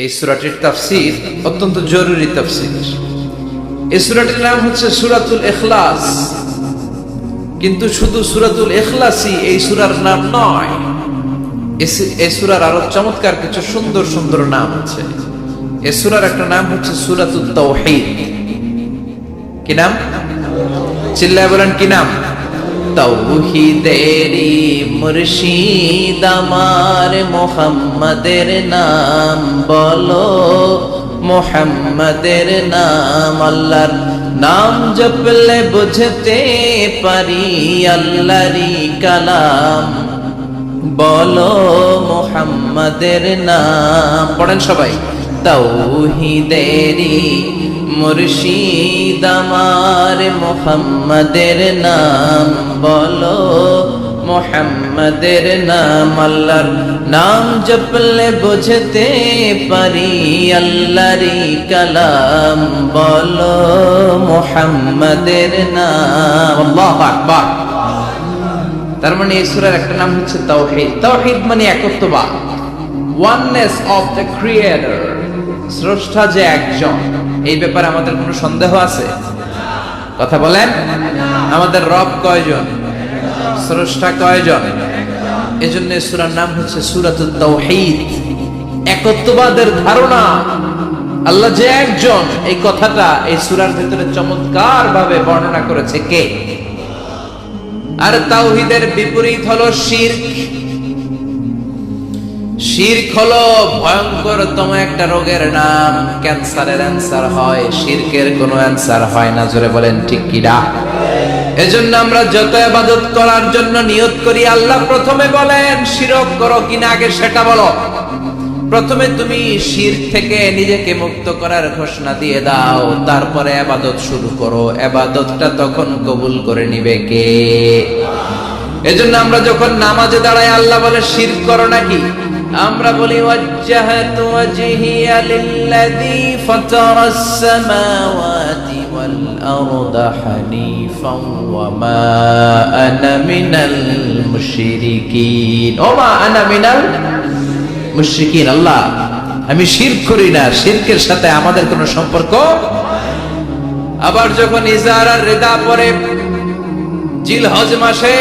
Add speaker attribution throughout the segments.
Speaker 1: এই সূরাটির তাফসীর অত্যন্ত জরুরি তাফসীর। এই সূরাটির নাম হচ্ছে সূরাতুল ইখলাস, কিন্তু শুধু সূরাতুল ইখলাসই এই সূরার নাম নয়। এই সূরার আরো চমৎকার কিছু সুন্দর সুন্দর নাম আছে। এই সূরার একটা নাম হচ্ছে সূরাতুত তাওহীদ। কি নাম? চিল্লায় বলেন কি নাম? তাওহীদেরি মুর্শিদ আমার মুহাম্মাদের নাম বলো, মুহাম্মাদের নাম। আল্লাহর নাম জপলে বুঝতে পারি আল্লাহরই কালাম বলো, মুহাম্মাদের নাম। পড়েন সবাই। তাওহীদেরি মুর্শিদ আমার মুহাম্মাদের নাম বলো, মুহাম্মাদের নাম। আল্লাহর নাম জপলে বুঝতে পারি আল্লাহরই কালাম বলো, মুহাম্মাদের নাম। আল্লাহু আকবার। তার মানে এই সূরার একটা নাম হচ্ছে তাওহীদ। তাওহীদ মানে একত্ববাদ, ওয়াননেস অফ দ্য ক্রিয়েটর। স্রষ্টা যে একজন, এই ব্যাপারে আমাদের কোনো সন্দেহ আছে? কথা বলেন। আমাদের রব কয়জন? স্রষ্টা কয়জন? এজন্য সূরার নাম হচ্ছে সূরাতুত তাওহীদ। একত্ববাদের ধারণা, আল্লাহ যে একজন, এই কথাটা এই সূরার ভিতরে চমৎকার ভাবে বর্ণনা করেছে কে? আর তাওহীদের বিপরীত হলো শিরক। শিরক হলো ভয়ঙ্করতম একটা রোগের নাম। ক্যান্সারের অ্যান্সার হয়, শিরকের কোনো অ্যান্সার হয় না। জোরে বলেন ঠিক কি না? এজন্য আমরা যত ইবাদত করার জন্য নিয়ত করি, আল্লাহ প্রথমে বলেন শিরক করো কিনা আগে সেটা বলো। প্রথমে তুমি শিরক থেকে নিজেকে মুক্ত করার ঘোষণা দিয়ে দাও, তারপরে ইবাদত শুরু করো। ইবাদতটা তখন কবুল করে নিবে কে? এজন্য আমরা যখন নামাজে দাঁড়াই আল্লাহ বলে শিরক করো নাকি? আমরা বলি ওয়াজ্জাহাতু ওয়াজহিয়া লিল্লাযী ফাতারাস সামাওয়াতি ওয়াল আরদা হানিফান ওয়া মা আনা মিনাল মুশরিকিন। ওমা আনা মিনাল মুশরিকিন। আল্লাহ আমি শিরক করি না, শিরকের সাথে আমাদের কোনো সম্পর্ক। আবার যখন ইজার আর রিদা পরে জিলহজ মাসে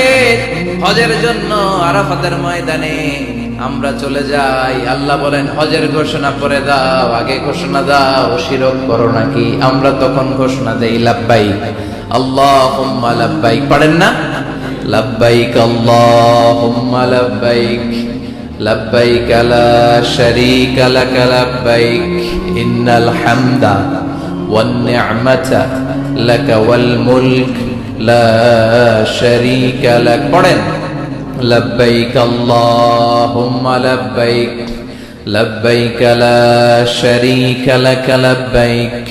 Speaker 1: হজের জন্য আরাফাতের ময়দানে আমরা চলে যাই, আল্লাহ বলেন হজের ঘোষণা পরে দাও, আগে ঘোষণা দাও শিরক করো নাকি? আমরা তখন ঘোষণা দেই লাব্বাইক আল্লাহুম্মা লাব্বাইক। পড়েন না? লাব্বাইক আল্লাহুম্মা লাব্বাইক লাব্বাইক লা শারীকা লাক লাব্বাইক ইন্নাল হামদা ওয়ান নি'মাতা লাকা ওয়াল মুলক লা শারীকা লাক। পড়েন لبيك اللهم لبيك لبيك لا شريك لك لبيك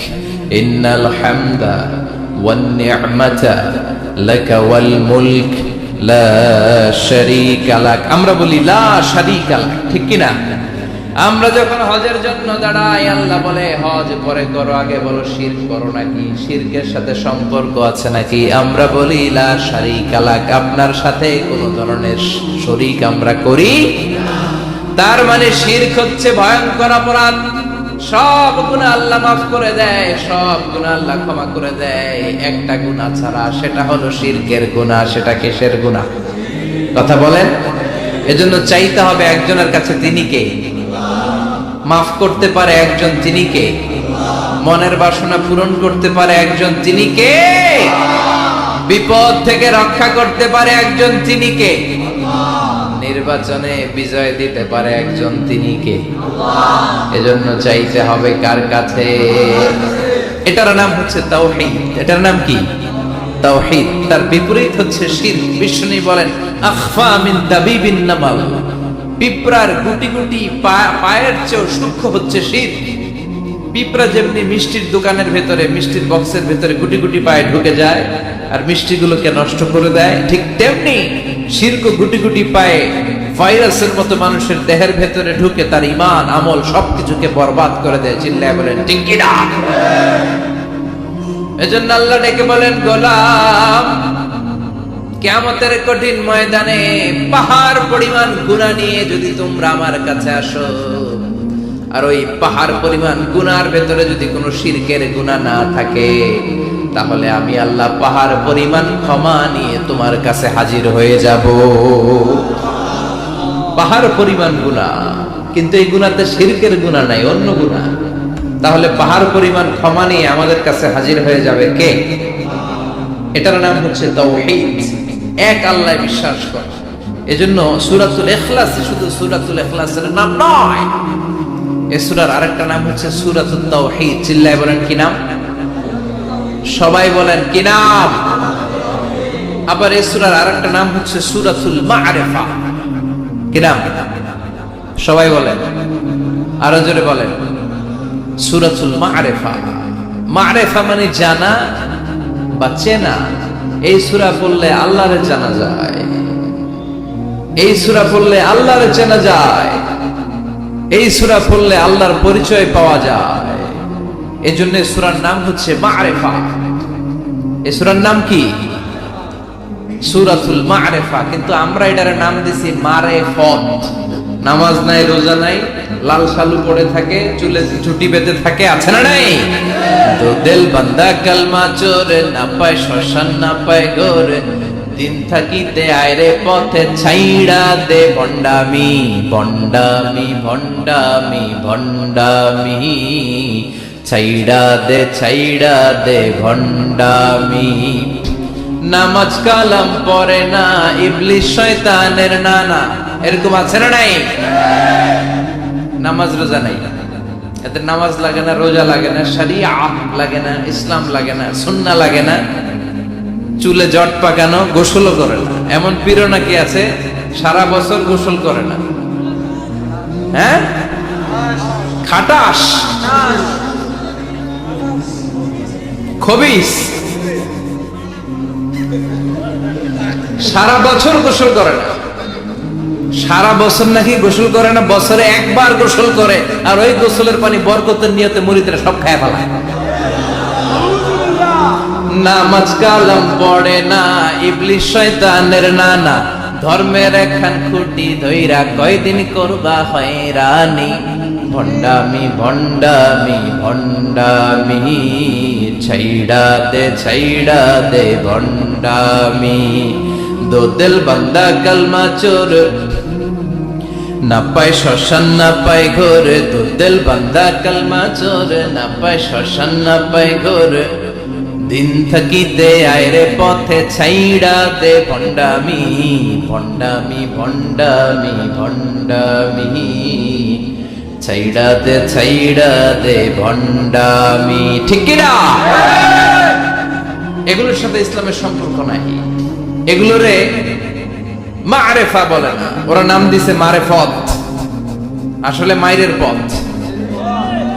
Speaker 1: إن الحمد والنعمة لك والملك لا شريك لك। আমরা বলি লা শারীকা লাক, ঠিক কি না? আমরা যখন হজের জন্য দাঁড়াই আল্লাহ বলে হজ পরে করো, আগে বলো শিরক করো নাকি? শিরকের সাথে সম্পর্ক আছে নাকি? আমরা বলি লা শারীকা লাক, আপনার সাথে কোনো ধরনের শরীক আমরা করি না। তার মানে শিরক হচ্ছে ভয়ঙ্কর অপরাধ। সব গুনাহ আল্লাহ মাফ করে দেয়, সব গুনাহ আল্লাহ ক্ষমা করে দেয়, একটা গুনাহ ছাড়া, সেটা হলো শিরকের গুনাহ। সেটা কিসের গুনাহ? কথা বলেন। এজন্য চাইতে হবে একজনের কাছে, তিনি কে? মাফ করতে পারে একজন, তিনি কে? মনের বাসনা পূরণ করতে পারে একজন, তিনি কে? বিপদ থেকে রক্ষা করতে পারে একজন, তিনি কে? নির্বাচনে বিজয় দিতে পারে একজন, তিনি কে? এজন্য চাইতে হবে কার কাছে? এটার নাম হচ্ছে তাওহীদ। এটার নাম কি? তাওহীদ। তার বিপরীত হচ্ছে শিরক। বিষ্ণু বলেন আখফা মিন দাবিবিন নামাল। পিঁপড়ার গুটি গুটি পায়ের চেয়েও সূক্ষ্ম হচ্ছে শিরক। পিঁপড়া যেমনি মিষ্টির দোকানের ভেতরে, মিষ্টির বক্সের ভেতরে গুটি গুটি পায়ে ঢুকে যায় আর মিষ্টিগুলোকে নষ্ট করে দেয়, ঠিক তেমনি শিরক গুটি গুটি পায়ে ভাইরাসের মতো মানুষের দেহের ভেতরে ঢুকে তার ঈমান আমল সবকিছুকে বরবাদ করে দেয়। চিল্লায় বলেন ঠিক কি না? এজন্য আল্লাহ ডেকে বলেন গোলাম, কিয়ামতের কঠিন ময়দানে পাহাড় পরিমাণ গুনাহ নিয়ে যদি তোমরা আমার কাছে আসো, আর ওই পাহাড় পরিমাণ গুনার ভেতরে যদি কোনো শিরকের গুনাহ না থাকে, তাহলে আমি আল্লাহ পাহাড় পরিমাণ ক্ষমা নিয়ে তোমার কাছে হাজির হয়ে যাব। পাহাড় পরিমাণ গুনাহ, কিন্তু এই গুনাহতে শিরকের গুনাহ নাই, অন্য গুনাহ। তাহলে পাহাড় পরিমাণ ক্ষমা নিয়ে আমাদের কাছে হাজির হয়ে যাবে কে? এটার নাম হচ্ছে তাওহীদ, এক আল্লাহ বিশ্বাস করা। এজন্য সূরাতুল ইখলাস শুধু সূরাতুল ইখলাসের নাম নয়, এই সূরার আরেকটা নাম হচ্ছে সূরাতুত তাওহীদ। চিল্লায় বলেন কি নাম? সবাই বলেন কি নাম? আবার এই সূরার আরেকটা নাম হচ্ছে সূরাতুল মা'রিফা। কি নাম? সবাই বলেন, আরো জোরে বলেন, সূরাতুল মা'রিফা। মা'রিফা মানে জানা বা চেনা। এই সূরা পড়লে আল্লাহরে জানা যায়, এই সূরা পড়লে আল্লাহরে চেনা যায়, এই সূরা পড়লে আল্লাহর পরিচয় পাওয়া যায়। এজন্য সূরার নাম হচ্ছে মা'রিফা। এই সূরার নাম কি? সূরাতুল মা'রিফা। কিন্তু আমরা এটার নাম দিছি মারেফত। নামাজ নাই, রোজা নাই, লাল শালু পড়ে থাকে, চুলে ছুটি বেঁধে থাকে, আছে না নাই? তো দিল বান্দা কালমা চোরে, না পায় শ্মশান না পায় গোরে, দিন থাকিতে আয়রে পথে ছাইড়া দে ভণ্ডামি, ভণ্ডামি ভণ্ডামি ভণ্ডামি, ছাইড়া দে ভণ্ডামি। নামাজ কালাম পড়ে না, ইবলিস শয়তানের নানা, এরকম আছে না নাই? নামাজ রোজা নাই, এদের নামাজ লাগে না, রোজা লাগে না, শরিয়া লাগে না, ইসলাম লাগে না, সুন্নাহ লাগে না, চুলে জট পাকানো, গোসলও করে না। এমন পীর নাকি আছে সারা বছর গোসল করে না। হ্যাঁ, খাটাস, খবিস, সারা বছর গোসল করে না। সারা বছর নাকি গোসল করে না, বছরে একবার গোসল করে, আর ওই গোসলের পানি বরকতের নিয়তে মুরিদরা সব খায় ফেলায়। নামাজ কালাম পড়ে না, ইবলিস শয়তানের নানা, ধর্মের একখান খুঁটি ধইরা কয়দিন করবা হয়রানি, ভণ্ডামি ভণ্ডামি ভণ্ডামি, ছাইড়া দে ভণ্ডামি। দো দিল বান্দা কালমা চোর, না পায় শ্মশান না পায় ঘোর, দো দিল বান্দা কালমা চোর, না পায় শ্মশান না পায় ঘোর, দিন থাকিতে আয়রে পথে ছাইড়া দে ভণ্ডামি, ভণ্ডামি ভণ্ডামি ভণ্ডামি, ছাইড়া দে ভণ্ডামি। ঠিক কি না? এগুলোর সাথে ইসলামের সম্পর্ক নাই, এগুলোরে মারেফা বলে না, ওরা নাম দিছে মারেফত, আসলে মাইরের পথ।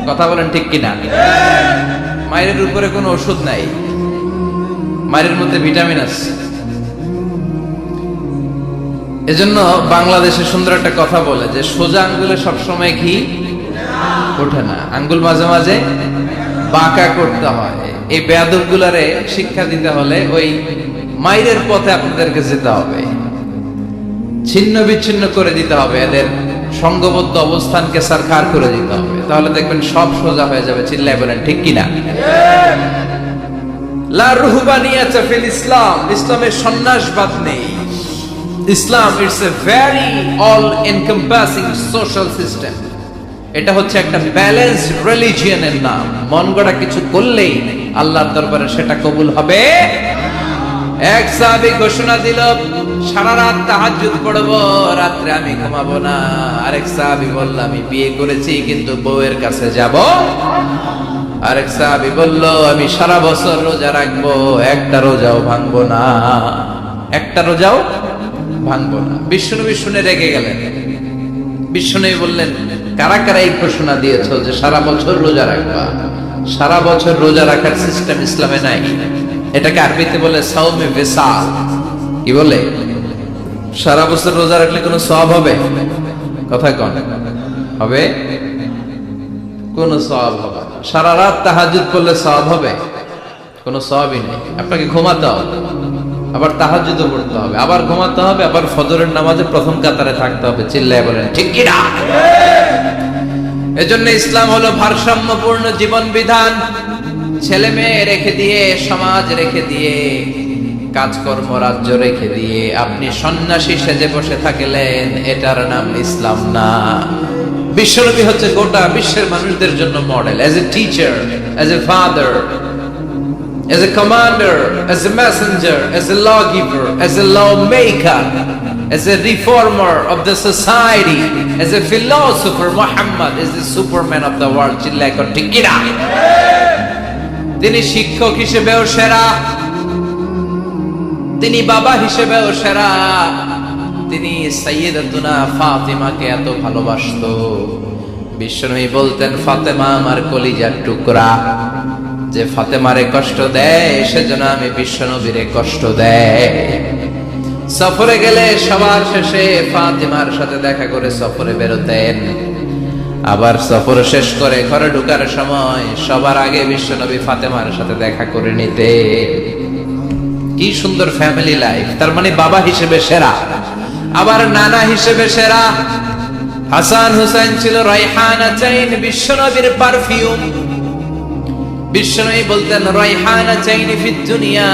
Speaker 1: কথা বলেন ঠিক কিনা? মায়ের উপরে কোনো ওষুধ নাই, মায়ের মধ্যে ভিটামিন আছে। এজন্য বাংলাদেশে সুন্দর একটা কথা বলে যে সোজা আঙ্গুলে সবসময় ঘি ওঠে না, আঙ্গুল মাঝে মাঝে বাঁকা করতে হয়। এই বেয়াদব গুলারে শিক্ষা দিতে হলে ওই মায়ের পথে আপনাদেরকে যেতে হবে, ছিন্ন বিচ্ছিন্ন করে দিতে হবে, এদের সংঘবদ্ধ অবস্থানকে সরকার করে দিতে হবে, তাহলে দেখবেন সব সোজা হয়ে যাবে। চিল্লায় বলেন ঠিক কিনা? লা রুহবানিয়াতা ফিল ইসলাম, ইসলামের সন্ন্যাসবাদ নেই। Islam it's a very all encompassing social system. এটা হচ্ছে একটা ব্যালেন্সড রিলিজিয়নের নাম। মন গড়া কিছু করলেই আল্লাহর দরবারে সেটা কবুল হবে। এক সাহাবী ঘোষণা দিল, সারা রাত তাহাজ্জুদ পড়ব, রাত্রে আমি ঘুমাবো না। আরেক সাহাবী বলল, আমি বিয়ে করেছি কিন্তু বউয়ের কাছে যাব। আরেক সাহাবী বলল, আমি সারা বছর রোজা রাখবো, একটা রোজাও ভাঙবো না, একটা রোজাও ভাঙবো না। বিষ্ণু শুনে রেগে গেলেন। বিষ্ণু বললেন, কারা কারা এই ঘোষণা দিয়েছো যে সারা বছর রোজা রাখবা? সারা বছর রোজা রাখার সিস্টেম ইসলামে নাই। এটাকে আরবিতে বলে সাওমে ভিসাল। কি বলে? সারা বছর রোজা রাখলে কোনো সওয়াব হবে? কথা কোন হবে? কোনো সওয়াব হবে না। সারা রাত তাহাজ্জুদ পড়লে সওয়াব হবে? কোনো সওয়াবই নেই। আপনাকে ঘুমাতে হবে, আবার তাহাজ্জুদও পড়তে হবে, আবার ঘুমাতে হবে, আবার ফজরের নামাজে প্রথম কাতারে থাকতে হবে। চিল্লায় বলেন ঠিক কি না? এজন্য ইসলাম হলো ভারসাম্যপূর্ণ জীবন বিধান। ছেলে মেয়ে রেখে দিয়ে, সমাজ রেখে দিয়ে, কাজকর্ম রাজ্য রেখে দিয়ে আপনি সন্ন্যাসী সেজে বসে থাকলেন, এটার নাম ইসলাম না। বিশ্বনবী হচ্ছে গোটা বিশ্বের মানুষদের জন্য model, as a teacher, as a father, as a commander, as a messenger, as a lawgiver, as a lawmaker, as a reformer of the society, as a philosopher. Muhammad is the superman of the world. চিল্লায় কর ঠিক কিনা? তিনি শিক্ষক হিসেবেও সেরা, তিনি বাবা হিসেবেও সেরা। তিনি সাইয়্যিদাতুনা ফাতিমাকে এত ভালোবাসতো, বিশ্বনবী বলতেন ফাতেমা আমার কলিজার টুকরা, যে ফাতেমারে কষ্ট দেয় সেজন্য আমি বিশ্বনবীরে কষ্ট দেয়। সফরে গেলে সবার শেষে ফাতিমার সাথে দেখা করে সফরে বেরোতেন, আবার সফর শেষ করে ঘরে ঢোকার সময় সবার আগে বিশ্বনবী ফাতেমার সাথে দেখা করে নিতে। কি সুন্দর ফ্যামিলি লাইফ। তার মানে বাবা হিসেবে সেরা, আবার নানা হিসেবে সেরা। হাসান হুসাইন ছিল রাইহানাতাইন, বিশ্বনবীর পারফিউম। বিশ্বনবী বলতেন রাইহানাতাইনি ফিদ দুনিয়া,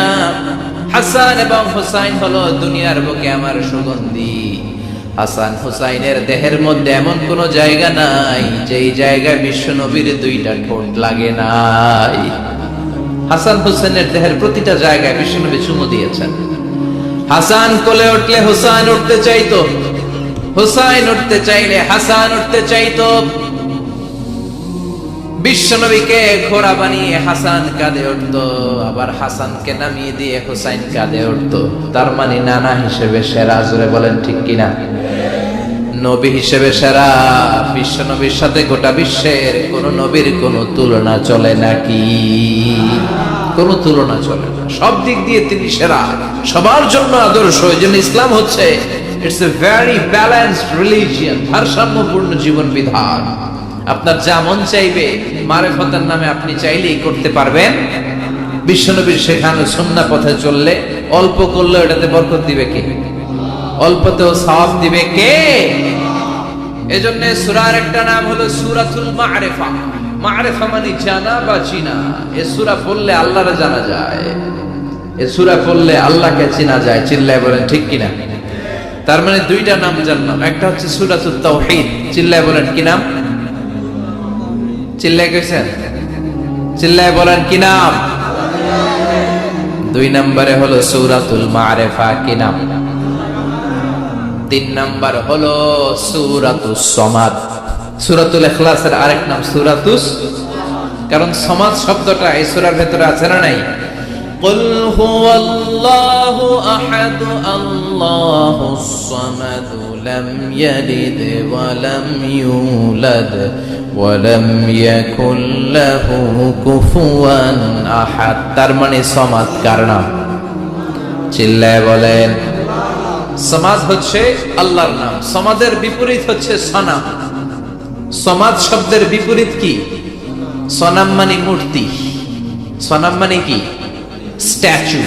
Speaker 1: হাসান এবং হুসাইন হলো দুনিয়ার বুকে আমার সুগন্ধি। হাসান হুসাইনের দেহের মধ্যে এমন কোন জায়গা নাই যেই জায়গায় বিশ্বনবীর দুইটা ঠোঁট লাগে নাই। হাসান হুসাইনের দেহের প্রতিটা জায়গায় বিশ্বনবী চুমু দিয়েছেন। হাসান কোলে উঠলে হুসাইন উঠতে চাইতো, হুসাইন উঠতে চাইলে হাসান উঠতে চাইতো। বিশ্বনবীকে ঘোড়া বানিয়ে হাসান কাঁধে উঠতো, আবার হাসানকে নামিয়ে দিয়ে হুসাইন কাঁধে উঠতো। তার মানে নানা হিসেবে সেরা। জোরে বলেন ঠিক কিনা? নবী হিসেবে সেরা। বিশ্বনবীর সাথে গোটা বিশ্বের কোন নবীর কোন তুলনা চলে নাকি? কোন তুলনা চলে না। সব দিক দিয়ে তিনি সেরা, সবার জন্য আদর্শ। এই জন্য ইসলাম হচ্ছে it's a very balanced religion, ভারসাম্যপূর্ণ জীবন বিধান। আপনার যা মন চাইবে মারেফতের নামে আপনি চাইলেই করতে পারবেন। বিশ্বনবীর শেখানো সুন্নাহ পথে চললে অল্প করলে এটাতে বরকত দিবে কে? অল্পতেও সওয়াব দিবে কে? এজন্য সূরার একটা নাম হলো সূরাতুল মা'রিফা। মা'রিফা মানে জানা বা চিনা। এই সূরা পড়লে আল্লাহরে জানা যায়, এই সূরা পড়লে আল্লাহকে চেনা যায়। চিল্লায় বলেন ঠিক কিনা? তার মানে দুইটা নাম জানলাম, একটা হচ্ছে সূরাতুত তাওহীদ। চিল্লায় বলেন কি নাম? চিল্লায় কইছেন? চিল্লায় বলেন কি নাম? দুই নম্বরে হলো সূরাতুল মা'রিফা। কি নাম? তিন নম্বর হলো সূরাতুস সমাদ। সূরাতুল ইখলাসের আরেক নাম সূরাতুস, কারণ সমাদ শব্দটা এই সূরার ভেতরে আছে না নাই? কুল হুয়াল্লাহু আহাদ আল্লাহুস সামাদ লাম ইয়ালিদ ওয়া লাম ইউলাদ ওয়া লাম ইয়াকুল লাহু কুফুয়ান আহাদ। তার মানে সমাদ কার নাম? চিল্লায় বলেন। সমাদ হচ্ছে আল্লাহর নাম। সমাদের বিপরীত হচ্ছে সনাম। সমাদ শব্দের বিপরীত কি? সনাম মানে মূর্তি। সনাম মানে কি? স্ট্যাচু।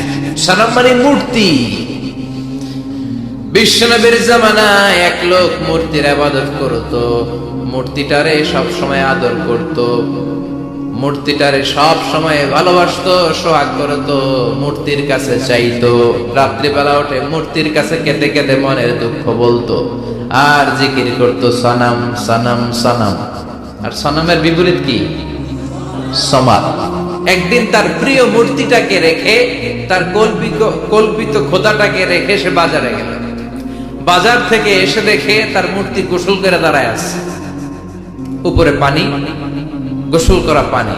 Speaker 1: সনাম মানে মূর্তি। বিশ্বনবীর জামানায় এক লোক মূর্তির ইবাদত করত, মূর্তিটারে সব সময় আদর করত, মূর্তিটারে সব সময় ভালোবাসতো, সোহাগ করতো, মূর্তির কাছে চাইতো। রাত্রিবেলা উঠে মূর্তির কাছে কেঁদে কেঁদে মনের দুঃখ বলতো, আর জিকির করতো সনাম সনাম সনাম। আর সনামের বিপরীত কি? সমাদ। একদিন তার প্রিয় মূর্তিটাকে রেখে, তার কল্পিত খোদাটাকে রেখে সে বাজারে গেল। বাজার থেকে এসে দেখে তার মূর্তি গোসল করে দাঁড়ায় আছে, উপরে পানি, গোসল করা পানি।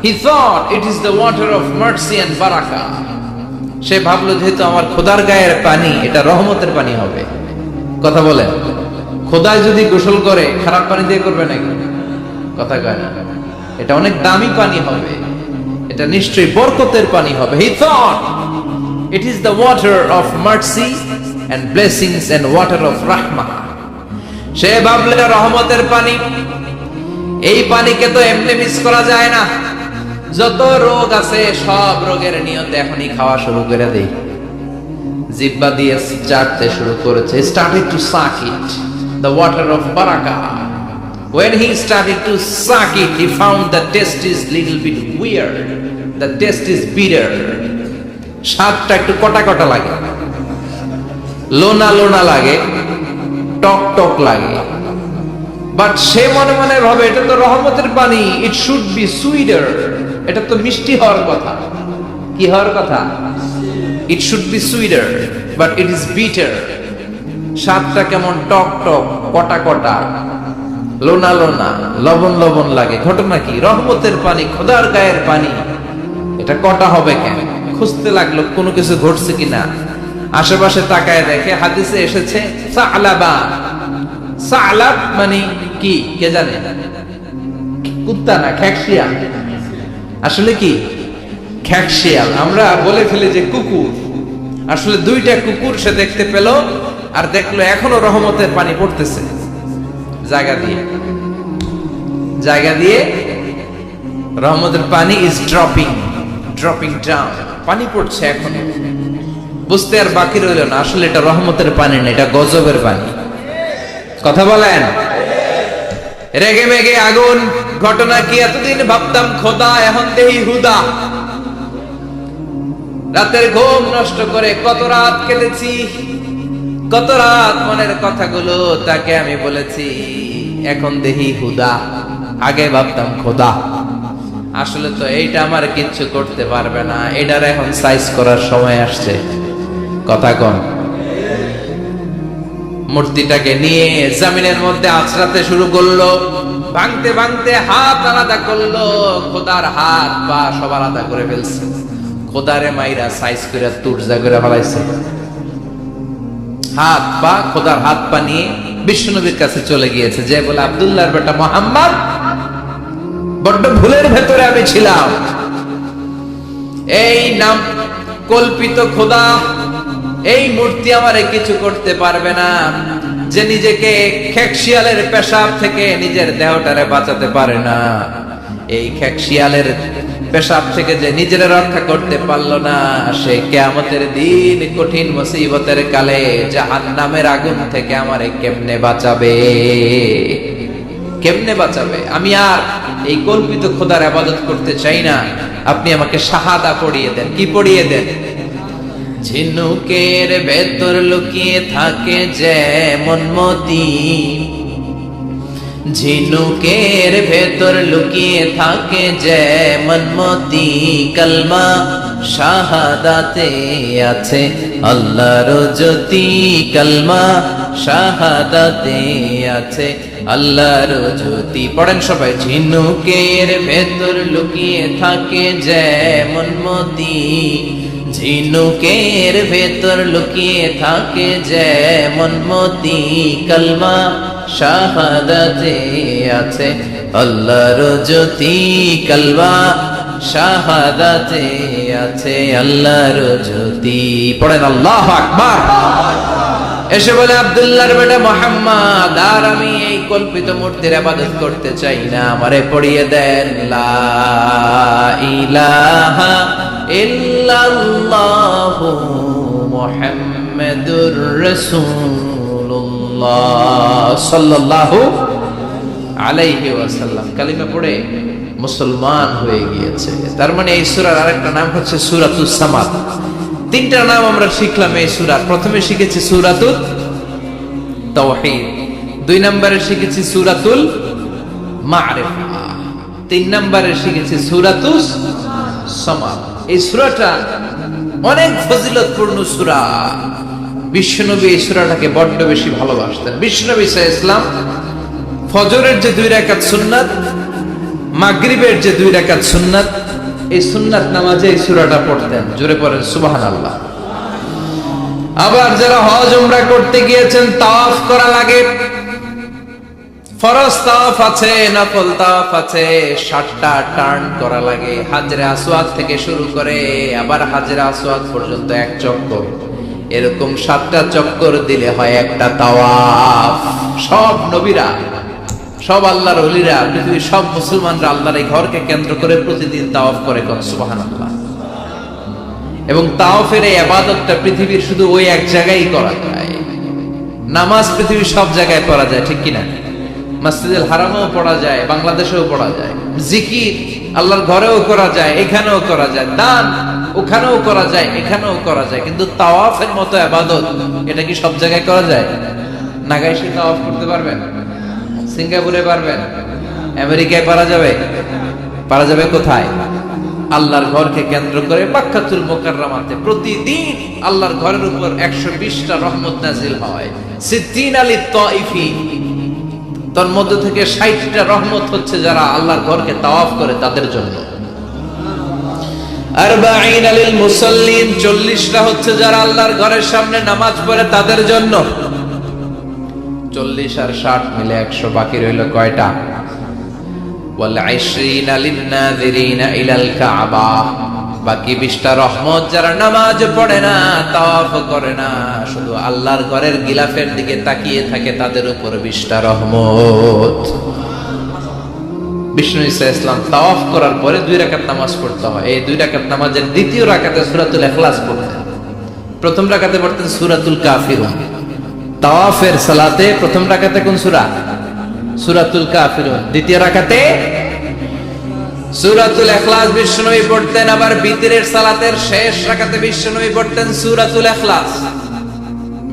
Speaker 1: He thought it is the water of mercy and barakah. সে ভাবলো যেহেতু আমার খোদার গায়ের পানি, এটা রহমতের পানি হবে। কথা বলেন, খোদায় যদি গোসল করে খারাপ পানি দিয়ে করবে নাকি? কথা কয় না। এটা অনেক দামি পানি হবে, এটা নিশ্চয়ই বরকতের পানি হবে। He thought it is the water of mercy and blessings and water of rahmah. সে ভাবলো এটা রহমতের পানি। এই পানিকে তো এমনি মিস করা যায় না। যত রোগ আছে সব রোগের নিয়তে এখনই খাওয়া শুরু করে দেই। জিহ্বা দিয়ে চাটতে শুরু করেছে। Started to suck it, the water of barakah, When he started to suck it, he found the taste is little bit weird. The taste is bitter. স্বাদটা একটু কটা কটা লাগে, লোনা লোনা লাগে, টক টক লাগে। বাট সে মনে মনে ভাবে এটা তো রহমতের পানি, ইট শুড বি সুইটার, এটা তো মিষ্টি হওয়ার কথা। কি হওয়ার কথা? It should be sweeter, but it is bitter. স্বাদটা কেমন টক টক, কটা কটা, লোনা লোনা, লবণ লবণ লাগে। ঘটনা কি? রহমতের পানি, খোদার গায়ের পানি, এটা কটা হবে কেন? খুঁজতে লাগলো কোনো কিছু ঘটছে কিনা। আশেপাশে তাকায় দেখে হাদিসে এসেছে সালাবা। সালাব মানে কি কে জানে? কুত্তা না, খ্যাকশিয়াল। আসলে কি? খ্যাকশিয়াল। আমরা বলে ফেলি যে কুকুর, আসলে দুইটা কুকুর সে দেখতে পেল, আর দেখলো এখনো রহমতের পানি পড়তেছে জায়গা দিয়ে জায়গা দিয়ে। রহমতের পানি ইজ ড্রপিং ডাউন, পানি পড়ছে এখন। বুঝতে আর বাকি রইল না আসলে এটা রহমতের পানি না, এটা গজবের পানি। কথা বলেন। রেগে মেগে আগুন। ঘটনা কি? এতদিন ভাবতাম খোদা, এখন দেহি হুদা। রাতের ঘুম নষ্ট করে কত রাত কেঁদেছি, কত রাত মনের কথাগুলো তাকে আমি বলেছি, এখন দেহি হুদা। আগে ভাবতাম খোদা। আসলে তো এইটা আমার কিচ্ছু করতে পারবে না, এটার এখন সাইজ করার সময় আসছে। কথা কন। মূর্তিটাকে নিয়ে জমিনের মধ্যে আছড়াতে শুরু করলো, ভাঙতে ভাঙতে হাত আলাদা করলো, খোদার হাত পা সব আলাদা করে ফেলছে। খোদারে মাইরা সাইজ করে তুরজা করে ফেলাইছে। হাত পা, খোদার হাত পা নিয়ে বিশ্বনবীর কাছে চলে গিয়েছে, যে বলে আব্দুল্লাহর বেটা মুহাম্মদ, বড্ড ভুলের ভেতরে আমি ছিলাম। এই নাম কল্পিত খোদা, এই মূর্তি আমারে কিছু করতে পারবে না, যে নিজেকে খ্যাকশিয়ালের পেশাব থেকে নিজের দেহটারে বাঁচাতে পারে না। এই খ্যাকশিয়ালের পেশাব থেকে যে নিজের রক্ষা করতে পারলো না, সে কিয়ামতের দিন কঠিন মুসিবতের কালে জাহান্নামের আগুন থেকে আমারে কেমনে বাঁচাবে? কেমনে বাঁচাবে? আমি আর এই কল্পিত খোদার ইবাদত করতে চাই না। আপনি আমাকে শাহাদা পড়িয়ে দেন। কি পড়িয়ে দেন? ঝিনুকের ভেতর লুকিয়ে থাকে যেমন মতি, ঝিনুকের ভেতর লুকিয়ে থাকে যেমন মতি, কলমা শাহাদাতে আছে আল্লাহর জ্যোতি, কলমা শাহাদাতে আছে আল্লাহর জ্যোতি। পড়েন সবাই। ঝিনুকের ভেতর লুকিয়ে থাকে যেমন মতি, ঝিনুকের ভেতর লুকিয়ে থাকে যেমন মতি, কলমা শাহাদাতে আছে আল্লাহর জ্যোতি, কলমা শাহাদাতে আছে আল্লাহর জ্যোতি। পড়েন আল্লাহু আকবার। এসে বলে আব্দুল্লাহর বেটা মুহাম্মদ, আর আমি এই কল্পিত মূর্তির ইবাদত করতে চাই না, আমারে পড়িয়ে দেন লা ইলাহা ইল্লাল্লাহু মুহাম্মাদুর রাসূলুল্লাহ সাল্লাল্লাহু আলাইহি ওয়াসাল্লাম। কালিমা পড়ে মুসলমান হয়ে গিয়েছে। তার মানে এই সূরার আরেকটা নাম হচ্ছে সূরাতুস সামাদ। তিনটা নাম আমরা শিখলাম এই সূরার। প্রথমে শিখেছি সূরাতুত তাওহীদ, 2 নম্বরে শিখেছি সূরাতুল মা'রিফা, 3 নম্বরে শিখেছি সূরাতুস সামাদ। এই সূরাটা অনেক ফজিলতপূর্ণ সূরা। বিশ্বনবী এই সূরাটাকে বড্ড বেশি ভালোবাসতেন। বিশ্বনবী সাল্লাল্লাহু আলাইহি ওয়াসাল্লাম ফজরের যে 2 রাকাত সুন্নাত, মাগরিবের যে 2 রাকাত সুন্নাত, এই সুন্নাত নামাজে এই সূরাটা পড়তেন। জোরে পড়েন সুবহানাল্লাহ। আবার যারা হজ উমরা করতে গিয়েছেন, তাওয়াফ করা লাগে, ফরজ তাওয়াফ আছে, নফল তাওয়াফ আছে, 60টা টার্ন করা লাগে। হাজরে আসওয়াদ থেকে শুরু করে আবার হাজরে আসওয়াদ পর্যন্ত 1 চক্কর, এরকম 7টা চক্কর দিলে হয় একটা তাওয়াফ। সব নবীরা, সব আল্লাহর ওলিরা, পৃথিবীর সব মুসলমানরা আল্লাহর এই ঘরকে কেন্দ্র করে প্রতিদিন তাওয়াফ করে। সুবহানাল্লাহ। এবং তাওয়াফের এই ইবাদতটা পৃথিবীর শুধু ওই এক জায়গায় করা যায়। নামাজ পৃথিবীর সব জায়গায় পড়া যায়, ঠিক কিনা? মসজিদুল হারামেও পড়া যায়, বাংলাদেশেও পড়া যায়। জিকির আল্লাহর ঘরেও করা যায়, এখানেও করা যায়। দান ওখানেও করা যায়, এখানেও করা যায়। কিন্তু তাওয়াফের মতো ইবাদত এটা কি সব জায়গায় করা যায়? নাগাইশে তাওয়াফ করতে পারবেন? সিঙ্গাপুরে পারবেন? আমেরিকায় পারা যাবে? পারা যাবে কোথায়? আল্লাহর ঘরকে কেন্দ্র করে মাক্কাতুল মুকাররমাতে প্রতিদিন আল্লাহর ঘরের উপর 120টা রহমত নাজিল হয়। সিদ্দিন আলী তাইফি, তার মধ্যে থেকে 60টা রহমত হচ্ছে যারা আল্লাহর ঘরকে তাওয়াফ করে তাদের জন্য। 40 লিল মুসাল্লিন, 40টা হচ্ছে যারা আল্লাহর ঘরের সামনে নামাজ পড়ে তাদের জন্য। 40 আর 60 মিলে 100, বাকি রইল কয়টা? ওয়াল 20 লিন-নাযিরিনা ইলাল কাবা, বাকি 20টা রহমত যারা নামাজ পড়ে না, তাওয়াফ করে না, শুধু আল্লাহর ঘরের গিলাফের দিকে তাকিয়ে থাকে তাদের উপর 20টা রহমত। বিষ্ণু ঈসা ইসলাম তাওয়াফ করার পরে 2 রাকাত নামাজ পড়তে হয়। এই 2 রাকাত নামাজের দ্বিতীয় রাকাতে সূরাতুল ইখলাস পড়তেন, প্রথম রাকাতে পড়তেন সূরাতুল কাফিরুন। তাওয়াফের সালাতে প্রথম রাকাতে কোন সূরা? সূরাতুল কাফিরুন। দ্বিতীয় রাকাতে সূরাতুল ইখলাস বিষ্ণুনবী পড়তেন। আবার বিতরের সালাতের শেষ রাকাতে বিষ্ণুনবী পড়তেন সূরাতুল ইখলাস।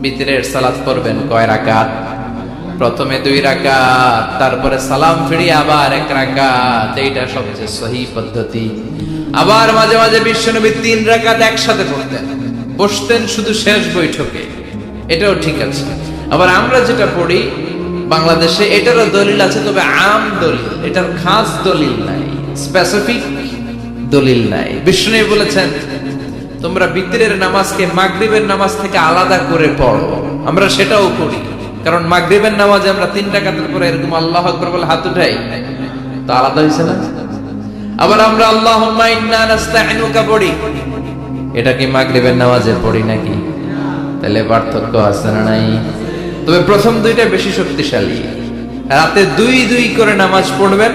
Speaker 1: বিতরের সালাত পড়বেন কয় রাকাত? প্রথমে 2 রাকাত, তারপরে সালাম ফিরিয়ে আবার 1 রাকাত। এইটা সবচেয়ে সহিহ পদ্ধতি। আবার মাঝে মাঝে বিষ্ণুনবী 3 রাকাত একসাথে পড়তেন, বসতেন শুধু শেষ বৈঠকে, এটাও ঠিক আছে। আবার আমরা যেটা পড়ি বাংলাদেশে, এটারও দলিল আছে, তবে আম দলিল, এটার খাস দলিল নাই, স্পেসিফিক দলিল নাই। বিষ্ণু বলেছেন তোমরা বিতরের নামাজকে মাগরিবের নামাজ থেকে আলাদা করে পড়ো। আমরা সেটাও করি, কারণ মাগরিবের নামাজে আমরা 3 রাকাতের পরে এরকম আল্লাহু আকবার বলে হাত উঠাই, তো আলাদা হইছে না? আবার আমরা আল্লাহুম্মা ইন্না নাস্তাইনুকা পড়ি, এটা কি মাগরিবের নামাজে পড়ি নাকি? তাহলে পার্থক্য আছে না নাই? তবে প্রথম 2টা বেশি শক্তিশালী। রাতে 2 করে নামাজ পড়বেন,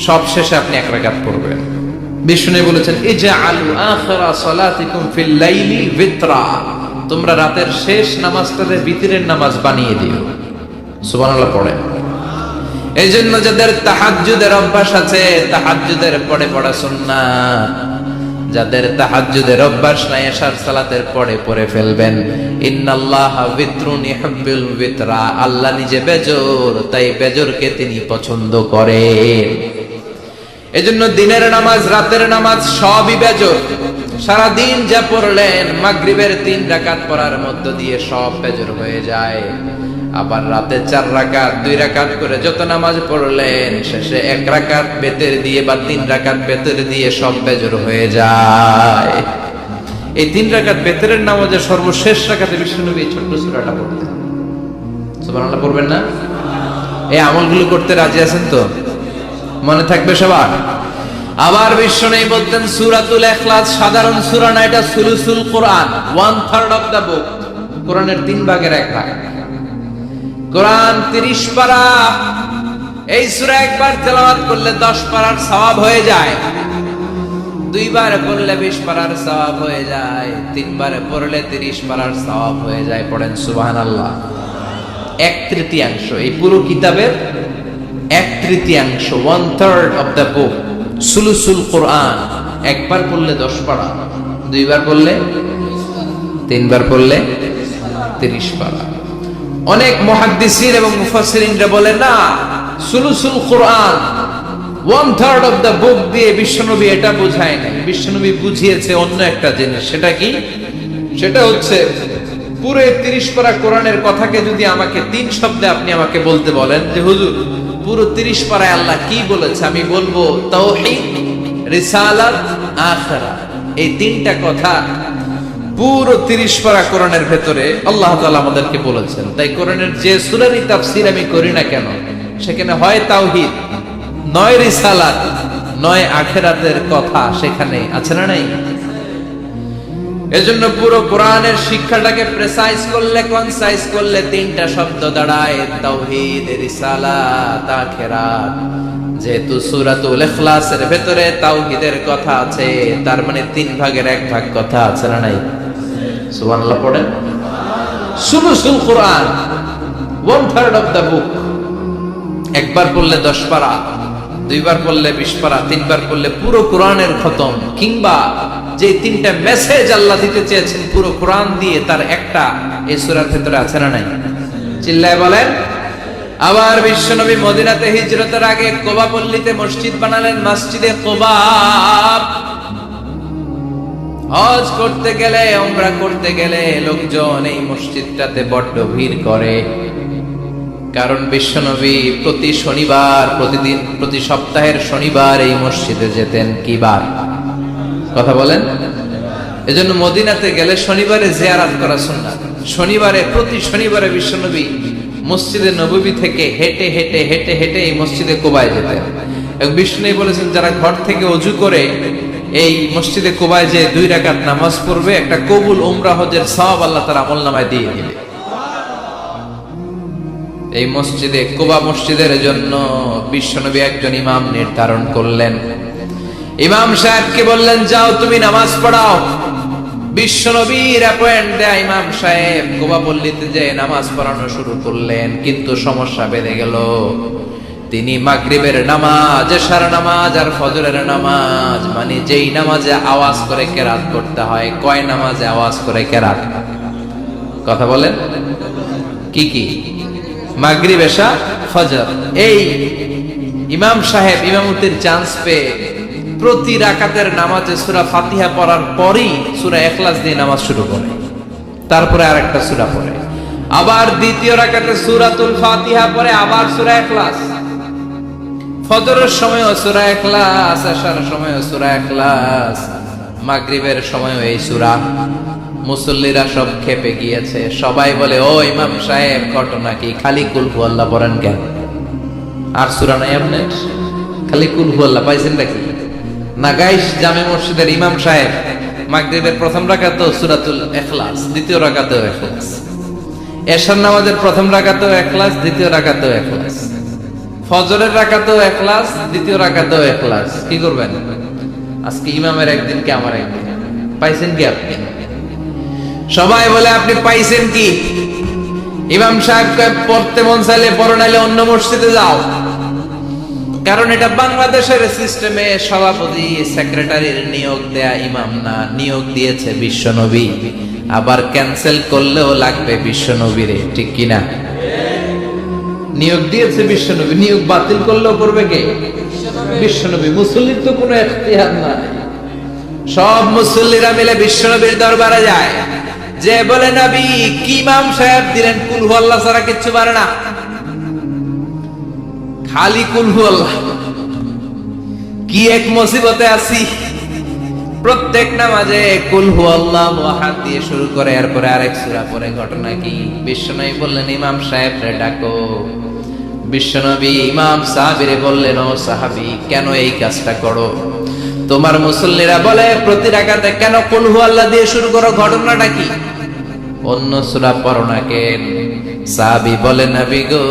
Speaker 1: সব শেষে আপনি 1 রাকাত পড়বেন। বিষ্ণু বলেছেন ইজআলু আখিরা সালাতিকুম ফিল লাইলি বিতরা, তোমরা রাতের শেষ নামাজটাকে বিতরের নামাজ বানিয়ে দিও। সুবহানাল্লাহ পড়েন। এইজন্য যাদের তাহাজ্জুদের অভ্যাস আছে, তাহাজ্জুদের পরে পড়া সুন্নাত। যাদের তাহাজ্জুদের অভ্যাস নাই, এশার সালাতের পরে পড়ে ফেলবেন। ইন্নাল্লাহা বিতরুন ইউহিব্বুল বিতরা, আল্লাহ নিজে বেজর, তাই বেজরকে তিনি পছন্দ করেন। এজন্য দিনের নামাজ, রাতের নামাজ সবই বেজর। সারা দিন যা পড়লেন, মাগরিবের 3 রাকাত পড়ার মধ্য দিয়ে সব বেজর হয়ে যায়। আবার রাতে 4 রাকাত, 2 রাকাত করে যত নামাজ পড়লেন, শেষে 1 রাকাত বেতের দিয়ে বা 3 রাকাত বেতের দিয়ে সব বেজর হয়ে যায়। এই 3 রাকাত বেতের নামাজে সর্বশেষ রাকাতে বিষ্ণুনবী এই ছোট্ট সূরাটা পড়তেন। সুবহানাল্লাহ পড়বেন না? এই আমলগুলো করতে রাজি আছেন তো? মনে থাকবে সবার? আবার বিষ্ণুনবী বলতেন সূরাতুল ইখলাস সাধারণ সূরা না, এটা সুলুসুল কোরআন, 1/3 অফ দা বুক। কোরআনের 3 ভাগের 1 ভাগ। কোরআন 30 পারা। এই সূরা একবার তেলাওয়াত করলে 10 পারার সওয়াব হয়ে যায়। 2 বার পড়লে 20 পারার সওয়াব হয়ে যায়। 3 বার পড়লে 30 পারার সওয়াব হয়ে যায়। পড়েন সুবহানাল্লাহ। 1/3 এই পুরো কিতাবের 1/3, 1/3 অফ দা বুক, সুলুসুল কোরআন। একবার পড়লে 10 পারা, 2 বার পড়লে, 3 বার পড়লে 30 পারা। অনেক মুহাদ্দিসিন এবং মুফাসসিরিনরা বলে না, সুলুসুল কোরআন 1/3 অফ দা বুক দিয়ে বিশ্বনবী এটা বোঝায় নাই। বিশ্বনবী বুঝিয়েছে অন্য একটা জিনিস। সেটা কি? সেটা হচ্ছে পুরো 30 পারা কোরআনের কথাকে যদি আমাকে 3 শব্দে আপনি আমাকে বলতে বলেন যে হুজুর পুরো 30 পারায় আল্লাহ কি বলেছে, আমি বলবো তাওহীদ, রিসালাত, আখিরাত। এই 3টা কথা পুরো 30 পারা কোরআনের ভেতরে আল্লাহ তাআলা আমাদেরকে বলেছেন। তাই কোরআনের যে সূরারই তাফসীর আমি করি না কেন, সেখানে হয় তাওহীদ, নয় রিসালাত, নয় আখিরাতের কথা সেখানে আছে না নাই? এজন্য পুরো কোরআনের শিক্ষাটাকে প্রেসাইজ করলে, কনসাইজ করলে 3টা শব্দ দাঁড়ায়, তাওহীদ, রিসালাত, আখিরাত। যেহেতু সূরাতুল ইখলাসের ভেতরে তাওহীদের কথা আছে, তার মানে 3 ভাগের 1 ভাগ কথা আছে না নাই? সুবহানাল্লাহ পড়েন। সুলুসুল কোরআন, 1/3 অফ দা বুক। একবার পড়লে 10 পারা, দুইবার পড়লে 20 পারা, তিনবার পড়লে পুরো কোরআনের খতম, কিংবা যে তিনটা মেসেজ আল্লাহ দিতে চেয়েছেন পুরো কোরআন দিয়ে তার একটা এই সূরার ভিতরে আছে না নাই? চিল্লায় বলেন। আবার বিশ্বনবী মদিনাতে হিজরতের আগে কোবা পল্লীতে মসজিদ বানালেন, মসজিদে কোবা। হজ করতে গেলে, উমরা করতে গেলে লোকজন এই মসজিদটাতে বড্ড ভিড় করে। কারণ বিশ্বনবী প্রতি শনিবার, প্রতিদিন, প্রতি সপ্তাহের শনিবার এই মসজিদে যেতেন। কি বার? কথা বলেন। এজন্য মদিনাতে গেলে শনিবারে জিয়ারত করা সুন্নাত। শনিবারে, প্রতি শনিবারে বিশ্বনবী মসজিদে নববী থেকে হেঁটে হেঁটে হেঁটে হেঁটে এই মসজিদে কোবায় যেতেন। এবং বিষ্ণু বলেছেন যারা ঘর থেকে ওযু করে এই মসজিদে কোবায় যে 2 রাকাত নামাজ পড়বে, একটা কবুল উমরা হজের সওয়াব আল্লাহ তাআলা আমলনামায় দিয়ে দিবে। এই মসজিদে কোবা মসজিদের জন্য বিশ্বনবী একজন ইমাম নির্ধারণ করলেন। ইমাম সাহেবকে বললেন যাও তুমি নামাজ পড়াও। বিশ্বনবীর অ্যাপয়েন্ট দেয়া ইমাম সাহেব কোবা পল্লীতে যে নামাজ পড়ানো শুরু করলেন, কিন্তু সমস্যা বেড়ে গেল। তিনি মাগরিবের নামাজ, এশার নামাজ আর ফজরের নামাজ, মানে যেই নামাজে আওয়াজ করে কেরাত করতে হয়, কয় নামাজে আওয়াজ করে কেরাত? কথা বলেন। কি কি? মাগরিব, এশা, ফজর। এই ইমাম সাহেব ইমামতির চান্স পেয়ে প্রতি রাকাতের নামাজে সূরা ফাতিহা পড়ার পরই সূরা ইখলাস দিয়ে নামাজ শুরু করে, তারপরে আরেকটা সূরা পড়ে, আবার দ্বিতীয় রাকাতে সূরাতুল ফাতিহা পড়ে, আবার সূরা ইখলাস। ফজরের সময়ও সূরা ইখলাস, এশার সময়ও সূরা ইখলাস, মাগরিবের সময়ও এই সূরা। মুসল্লিরা সব খেপে গিয়েছে। সবাই বলে ও ইমাম সাহেব ঘটনা কি? খালি কুল হুয়াল্লাহ পড়েন কেন? আর সূরা নাই আপনার? খালি কুল হুয়াল্লাহ পাইছেন নাকি? নাগাইশ জামে মসজিদের ইমাম সাহেব মাগরিবের প্রথম রাকাতেও সূরাতুল ইখলাস, দ্বিতীয় রাকাতেও ইখলাস, এশার নামাজের প্রথম রাকাতেও ইখলাস, দ্বিতীয় রাকাতেও ইখলাস, ফজরের রাকাতেও ইখলাস, দ্বিতীয় রাকাতেও ইখলাস। কি করবেন? আজকে ইমামের একদিন কি আমার একদিন। পাইছেন কি আপনি? সবাই বলে আপনি পাইছেন কি? ইমাম সাহেবকে পড়তে মন চাইলে পড়ো, নাইলে অন্য মসজিদে যাও। কারণ এটা বাংলাদেশের সিস্টেমে সভাপতি সেক্রেটারির নিয়োগ দেয়া ইমাম না, নিয়োগ দিয়েছে বিশ্বনবী। আবার ক্যান্সেল করলেও লাগবে বিশ্বনবীরে, ঠিক কিনা? নিয়োগ দিয়েছে বিশ্বনবী, নিয়োগ বাতিল করলেও করবে কে? বিশ্বনবী। মুসল্লির তো কোনো ইখতিয়ার নাই। সব মুসল্লিরা মিলে বিশ্বনবীর দরবারে যায়, যে বলে নবী কি ইমাম সাহেব দিলেন কুল হুয়াল্লাহ ছাড়া কিচ্ছু পারে না, খালি কুল হুয়াল্লাহ। কি এক মুসিবতে আছি। প্রত্যেক নামাজে কুল হুয়াল্লাহু আহাদ দিয়ে শুরু করে, এরপরে আরেক সূরা পড়ে। ঘটনা কি? বিশ্বনবী বললেন ইমাম সাহেবরে ডাকো। বিশ্বনবী ইমাম সাহাবীরে বললেন ও সাহাবী কেন এই কাজটা করো? তোমার মুসল্লিরা বলে প্রতি রাকাতে কেন কুল হুয়াল্লাহ দিয়ে শুরু করো, ঘটনাটা কি? অন্য সূরা পড়ো না কেন? সাহাবী বলে নবী গো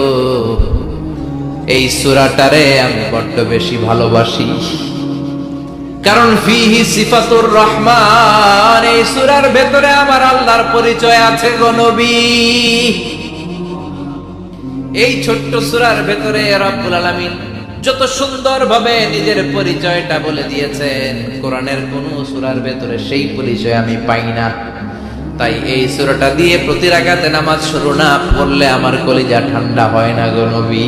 Speaker 1: এই সূরাটারে আমি বড্ড বেশি ভালোবাসি, কারণ ফিহি সিফাতুর রহমান, এই সূরার ভেতরে আমার আল্লাহর পরিচয় আছে গো নবী। এই ছোট্ট সূরার ভেতরে রব্বুল আলামিন যত সুন্দরভাবে নিজের পরিচয়টা বলে দিয়েছেন, কোরআনের কোন সূরার ভেতরে সেই পরিচয় আমি পাই না। তাই এই সূরাটা দিয়ে প্রতি রাকাতে নামাজ শুরু না পড়লে আমার কলিজা ঠান্ডা হয় না গো নবী।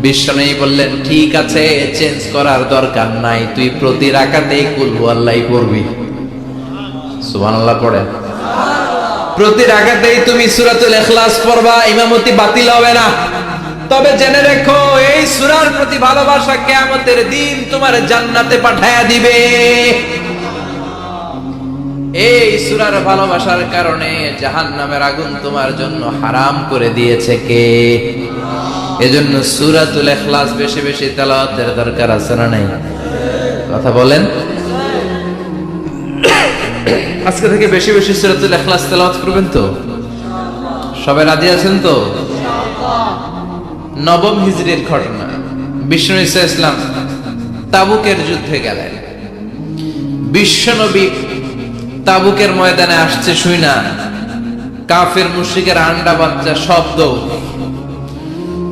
Speaker 1: বিশ্বনবী বললেন ঠিক আছে, চেঞ্জ করার দরকার নাই, তুই প্রতি রাকাতেই কুল হুয়াল্লাহ পড়বি। সুবহানাল্লাহ পড়েন। প্রতি রাকাতেই তুমি সূরাতুল ইখলাস পড়বা, ইমামতি বাতিল হবে না। তবে জেনে রেখো এই সূরার প্রতি ভালোবাসা কিয়ামতের দিন তোমার জান্নাতে পাঠায়া দিবে। এই সূরার ভালোবাসার কারণে জাহান্নামের আগুন তোমার জন্য হারাম করে দিয়েছে কে? এজন্য সূরাতুল ইখলাস বেশি বেশি তেলাওয়াতের দরকার আছে না নাই? কথা বলেন। আজকে থেকে বেশি বেশি সূরাতুল ইখলাস তেলাওয়াত করবেন তো? সবাই রাজি আছেন তো? নবম হিজরির ঘটনা। বিশ্বনবী সাল্লাল্লাহু আলাইহি ওয়াসাল্লাম তাবুকের যুদ্ধে গেলেন। বিশ্বনবী তাবুকের ময়দানে আসছে শুই না কাফের মুশরিকের আন্ডা বাচ্চা সব দৌড়।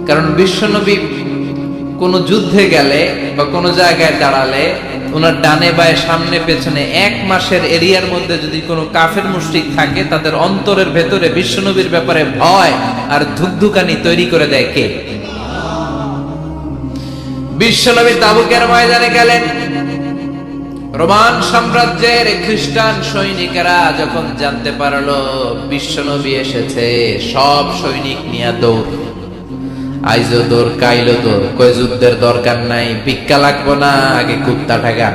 Speaker 1: কারণ বিশ্বনবী কোন যুদ্ধে গেলে বা কোন জায়গায় দাঁড়ালে ওনার ডানে বায়ে সামনে পেছনে 1 মাসের এরিয়ার মধ্যে যদি কোনো কাফের মুশরিক থাকে, তাদের অন্তরের ভেতরে বিশ্বনবীর ব্যাপারে ভয় আর ধুকধুকানি তৈরি করে দেয় কে? বিশ্বনবী তাবুকের ময়দানে গেলেন। রোমান সাম্রাজ্যের খ্রিস্টান সৈনিকেরা যখন জানতে পারলো বিশ্বনবী এসেছে, সব সৈনিক নিয়ে দৌড়। আইজো দৌড়, কাইলো দৌড়, কই যুদ্ধের দরকার নাই, ভিক্ষা লাগবো না, আগে কুত্তা ঠাকা,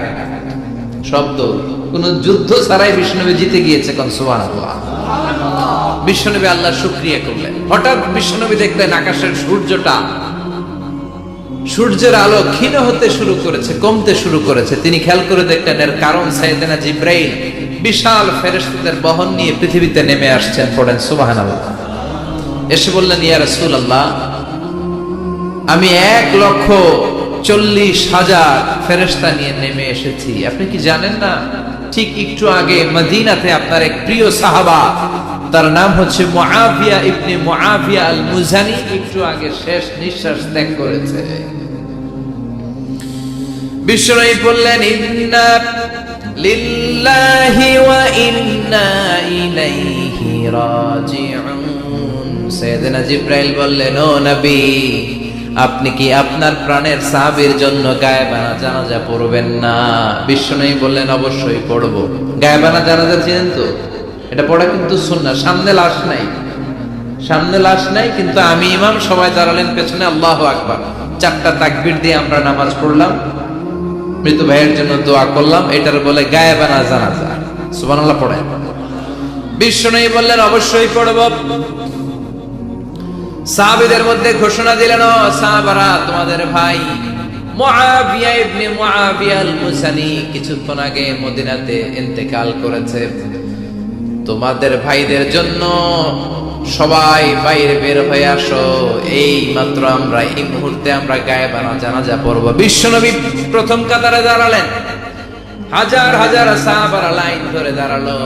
Speaker 1: সব দৌড়। কোন যুদ্ধ ছাড়াই বিশ্বনবী জিতে গিয়েছে। কোন সুবহানাল্লাহ। বিশ্বনবী আল্লাহর শুকরিয়া করলেন। হঠাৎ বিশ্বনবী দেখলেন আকাশের সূর্যের আলো ক্ষীণ হতে শুরু করেছে, কমতে শুরু করেছে। তিনি খেয়াল করে দেখলেন এর কারণ সাইয়েদনা জিবরাইল বিশাল ফেরেশতাদের বহন নিয়ে পৃথিবীতে নেমে আসছেন। পড়েন সুবহানাল্লাহ। এসে বললেন, ইয়া রাসূলুল্লাহ, আমি 1,40,000 ফেরেশতা নিয়ে নেমে এসেছি। আপনি কি জানেন না, ঠিক একটু আগে মদিনাতে আপনার এক প্রিয় সাহাবা, তার নাম হচ্ছে মুআবিয়া ইবনে মুআবিয়া আল মুজানি, একটু আগে শেষ নিঃশ্বাস ত্যাগ করেছে। বিশ্বনবী বললেন, ইন্না লিল্লাহি ওয়া ইন্না ইলাইহি রাজিউন। সাইয়েদনা জিবরাইল বললেন, ও নবী, আপনি কি আপনার প্রাণের সাহাবীর জন্য গায়েবানা জানাজা পড়বেন না? বিশ্বনবী বললেন, অবশ্যই পড়ব। গায়েবানা জানাজা চিনেন তো? এটা পড়া কিন্তু সুন্নাহ। সামনে লাশ নাই, কিন্তু আমি ইমাম, সবাই দাঁড়ালেন পেছনে, আল্লাহু আকবার, 4টা তাকবীর দিয়ে আমরা নামাজ পড়লাম, মৃত ভাইয়ের জন্য দোয়া করলাম, এটার বলে গায়েবানা জানাজা। সুবহানাল্লাহ পড়েন। বিশ্বনবী বললেন, অবশ্যই পড়ব। সাহাবীদের মধ্যে ঘোষণা দিলেন, ও সাহাবারা, তোমাদের ভাই মুআবিয়া ইবনে মুআবিয়া আল মুসানি কিছুক্ষণ আগে মদিনাতে ইন্তেকাল করেছে। তোমাদের ভাইদের জন্য সবাই বাইরে বের হয়ে আসো, এই মাত্র আমরা এই মুহূর্তে আমরা গায়েবানা জানাজা পড়ব। বিশ্বনবী প্রথম কাতারে দাঁড়ালেন, হাজার হাজার সাহাবারা লাইন ধরে দাঁড়ালো।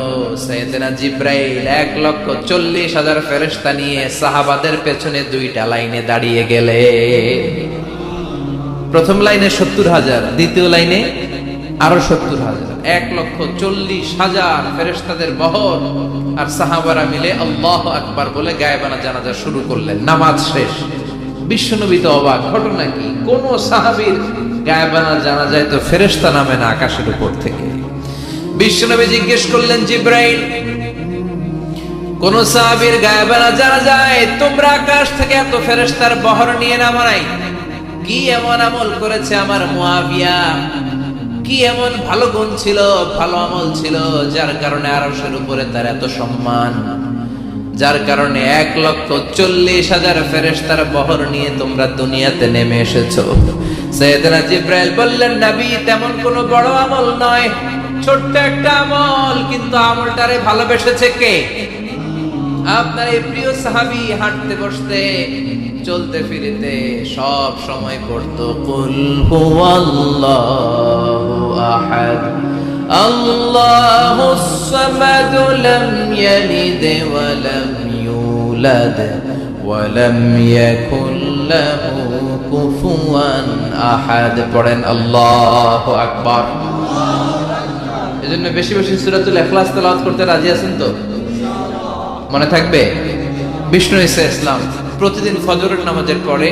Speaker 1: সাইয়েদনা জিবরাইল 1,40,000 ফেরেশতা নিয়ে সাহাবাদের পেছনে 2টা লাইনে দাঁড়িয়ে গেলে। প্রথম লাইনে 70,000, দ্বিতীয় লাইনে আরো 70,000, 1,40,000 ফেরেশতাদের বহর। আর সাহাবারা মিলে আল্লাহু আকবার বলে গায়েবানা জানাজা শুরু করলেন। নামাজ শেষ। বিশ্বনবী তো অবাক, ঘটনা কি? কোন সাহাবীর গায়েবানা জানাজায় তো ফেরেশতা নামে না আকাশের উপর থেকে। বিশ্বনবী জিজ্ঞেস করলেন, জিবরাইল, কোন সাহাবীর গায়েবানা জানাজায় তোমরা আকাশ থেকে এত ফেরেশতার বহর নিয়ে নামো নাই? কি এমন আমল করেছে আমার মুআবিয়া? কি এমন ভালো গুণ ছিল, ভালো আমল ছিল, যার কারণে আরশের উপরে তার এত সম্মান, যার কারণে 1,40,000 ফেরেশতার বহর নিয়ে তোমরা দুনিয়াতে নেমে এসেছো? সাইয়েদনা জিবরাইল বললেন, নবী, তেমন কোনো বড় আমল নয়, ছোট্ট একটা আমল, কিন্তু আমলটারে ভালোবেসেছে কে? আপনার এই প্রিয় সাহাবী হাঁটতে বসতে চলতে ফিরিতে সব সময় পড়তো, কুল হুয়াল্লাহু আহাদ আল্লাহুস সামাদ লাম ইয়ালিদ ওয়া লাম ইউলাদ ওয়া লাম ইয়াকুল লাহু কুফুয়ান আহাদ। পড়েন আল্লাহু আকবার। এজন্য বেশি বেশি সূরাতুল ইখলাস তেলাওয়াত করতে রাজি আছেন তো? মনে থাকবে? বিষ্ণু ঈসা ইসলাম প্রতিদিন ফজরের নামাজের পরে,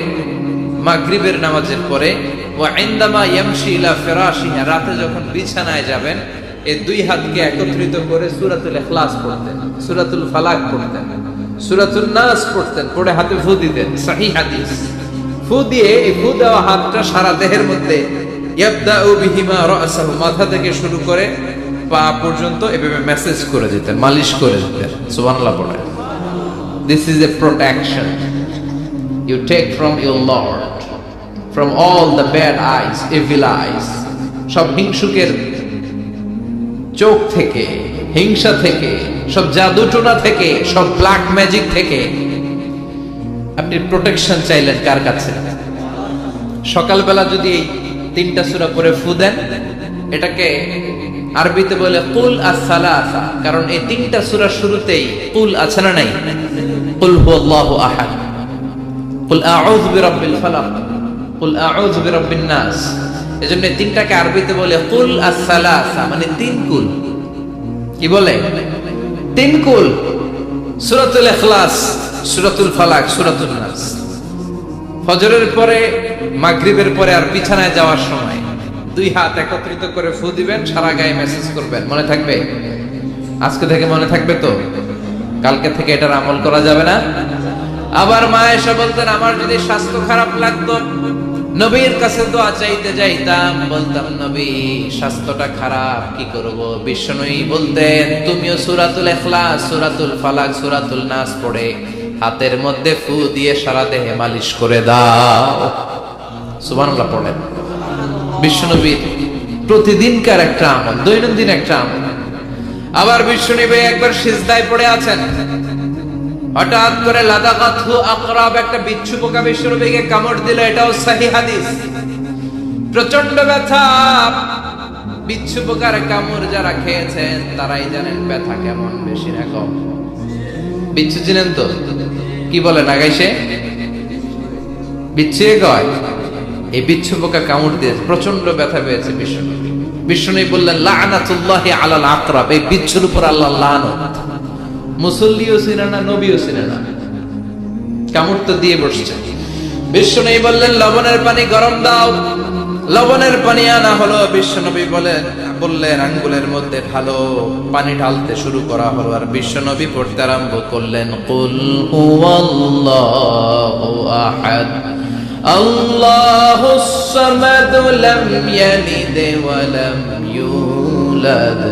Speaker 1: মাগরিবের নামাজের পরে, ওয়া ইনদামা ইয়ামশি ইলা ফিরাশিহি, রাতে যখন বিছানায় যাবেন, এই 2 হাতকে একত্রিত করে সূরাতুল ইখলাস পড়তেন, সূরাতুল ফালাক পড়তেন, সূরাতুন নাস পড়তেন, পড়ে হাতে ফু দিতেন। সহিহ হাদিস। ফু দিয়ে এই ফু দেওয়া হাতটা সারা দেহের মধ্যে, ইয়াবদাউ বিহিমা রাসাহু, মাথা থেকে শুরু করে পা পর্যন্ত এভাবে মেসেজ করে যেতেন, মালিশ করে যেতেন। সুবহানাল্লাহ পড়েন। This is a protection you take from your Lord, from all the bad eyes, evil eyes, সব হিংসুকের চোখ থেকে, হিংসা থেকে, সব জাদুটোনা থেকে, সব ব্ল্যাক ম্যাজিক থেকে আপনি প্রোটেকশন চাইলেন কার কাছে? সকালবেলা যদি এই 3টা সূরা পড়ে ফু দেন, এটাকে আরবিতে বলে কুল আস-সালাসা, কারণ এই 3টা সূরার শুরুতেই কুল আছে না নাই? কুল হুয়াল্লাহু আহাদ, কুল আউযু বিরাব্বিল ফালাক, কুল আউযু বিরাব্বিন নাস। এজন্য তিনটাকে আরবিতে বলে কুল আস-সালাসা, মানে তিন কুল। কি বলে? তিন কুল। সূরাতুল ইখলাস, সূরাতুল ফালাক, সূরাতুন নাস। ফজরের পরে, মাগরিবের পরে আর বিছানায় যাওয়ার সময় দুই হাত একত্রিত করে ফু দিবেন, সারা গায়ে মেসেজ করবেন। মনে থাকবে? আজকে থেকে মনে থাকবে তো? কালকে থেকে এটার আমল করা যাবে না? আবার মা এসে বলতেন, আমার যদি স্বাস্থ্য খারাপ লাগতো নবীর কাছে দোয়া চাইতে যাইতাম, বলতাম নবী স্বাস্থ্যটা খারাপ, কি করব? বিশ্বনবী বলতেন, তুমিও সূরাতুল ইখলাস, সূরাতুল ফালাক, সূরাতুল নাস পড়ে হাতের মধ্যে ফু দিয়ে সারা দেহে মালিশ করে দাও। সুবহানাল্লাহ পড়েন। বিশ্বনবীর প্রতিদিনকার একটা আমল, দৈনন্দিন একটা আমল। আবার বিশ্বনবী একবার সিজদায় পড়ে আছেন, হঠাৎ করে লাদাগাতহু আকরাব, একটা বিচ্ছু পোকা বিশ্বনবীকে কামড় দিল। এটাও সহিহ হাদিস। প্রচন্ড ব্যথা। বিচ্ছু পোকার কামড় যারা খেয়েছেন তারাই জানেন ব্যথা কেমন, বেশি না কম। বিচ্ছু চিনেন তো? কি বলে নাগাইছে? বিচ্ছু কয়। এই বিচ্ছু পোকা কামড় দিয়েছে, প্রচন্ড ব্যথা পেয়েছে বিশ্বনবী। বিশ্বনবী বললেন, লাআনাতুল্লাহি আলাল আকরাব, এই বিচ্ছুর উপর আল্লাহর লানত। মুসল্লিও চিনে না, নবীও চিনে না, কামড় তো দিয়ে বসছে। বিশ্বনবী বললেন, লবণের পানি গরম দাও। লবণের পানি আনা হলো। বিশ্বনবী বললেন আঙ্গুলের মধ্যে ভালো পানি ঢালতে শুরু করা হলো। আর বিশ্বনবী পড়তে আরম্ভ করলেন, কুল হুয়াল্লাহু আহাদ, আল্লাহুস সামাদ, লাম ইয়ালিদ ওয়া লাম ইউলাদ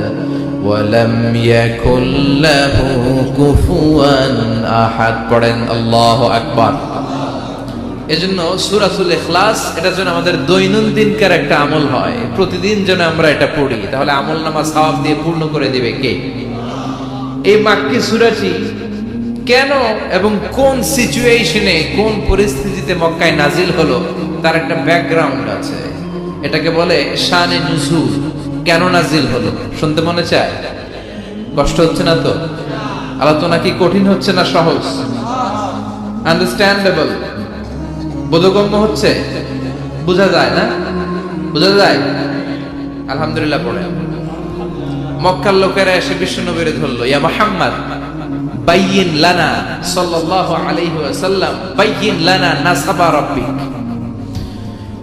Speaker 1: ওয়া লাম ইয়াকুল লাহু কুফুয়ান আহাদ। পড়েন আল্লাহু আকবার। এজন্য সূরাতুল ইখলাস এটা যেন আমাদের দৈনন্দিনকার একটা আমল হয়, প্রতিদিন যেন আমরা এটা পড়ি, তাহলে আমলনামা সওয়াব দিয়ে পূর্ণ করে দিবে কে? এই মাক্কি সূরাটি কেন এবং কোন সিচুয়েশনে, কোন পরিস্থিতিতে মক্কায় নাজিল হলো তার একটা ব্যাকগ্রাউন্ড আছে। এটাকে বলে শানে নুজুল। কেন নাজিল হলো শুনতে মনে চায়? কষ্ট হচ্ছে না তো? আলোচনা কি কঠিন হচ্ছে না সহজ? আন্ডারস্ট্যান্ডেবল, বোধগম্য হচ্ছে? বোঝা যায় না? বোঝা যায়? আলহামদুলিল্লাহ পড়ে। মক্কার লোকেরা এসে বিশ্বনবীরে ধরলো, ইয়া মুহাম্মদ বাইয়িন লানা, সাল্লাল্লাহু আলাইহি ওয়াসাল্লাম, বাইয়িন লানা নাসাবা রাব্বিক।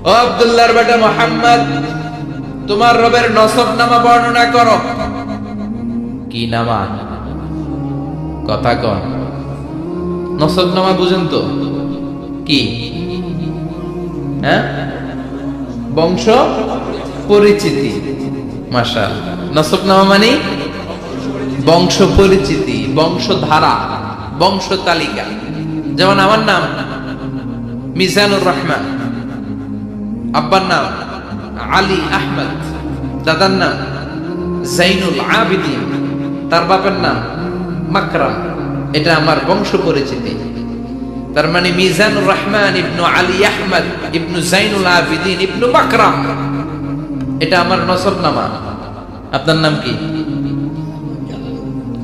Speaker 1: ও আব্দুল্লাহর বেটা মুহাম্মদ, তোমার রবের নসবনামা বর্ণনা করো। কি নামা? কথা কন। নসবনামা বুঝেন তো? কি? হ্যাঁ, বংশ পরিচিতি। মাশাআল্লাহ। নসবনামা মানে বংশ পরিচিতি, বংশধারা, বংশ তালিকা। যেমন আমার নাম মিজানুর রহমান, আব্বার নাম আলী আহমদ, দাদার নাম জাইনুল আবিদিন, তার বাবার নাম মাকরাম। এটা আমার বংশ পরিচিতি। তার মানে মিজানুর রহমান ইবনু আলী আহমদ ইবনু জাইনুল আবিদিন ইবনু মাকরাম, এটা আমার নসবনামা। আপনার নাম কি?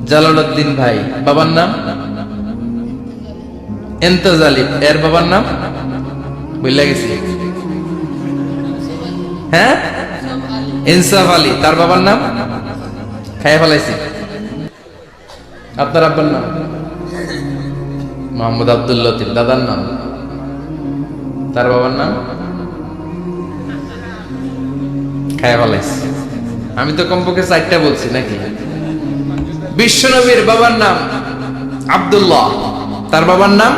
Speaker 1: জালালউদ্দিন ভাই। বাবার নাম ইন্তাজালিব। এর বাবার নাম বুঝলা গেছি? হ্যাঁ, ইনসাফ আলী। তার বাবার নাম খাইয়া ফেলাইছি। আপনার আব্বার নাম মোহাম্মদ আব্দুল লতিফ। দাদার নাম, তার বাবার নাম খাইয়া ফেলাইছি। আমি তো কমপক্ষে 4টা বলছি নাকি? বিশ্বনবীর বাবার নাম আব্দুল্লাহ, তার বাবার নাম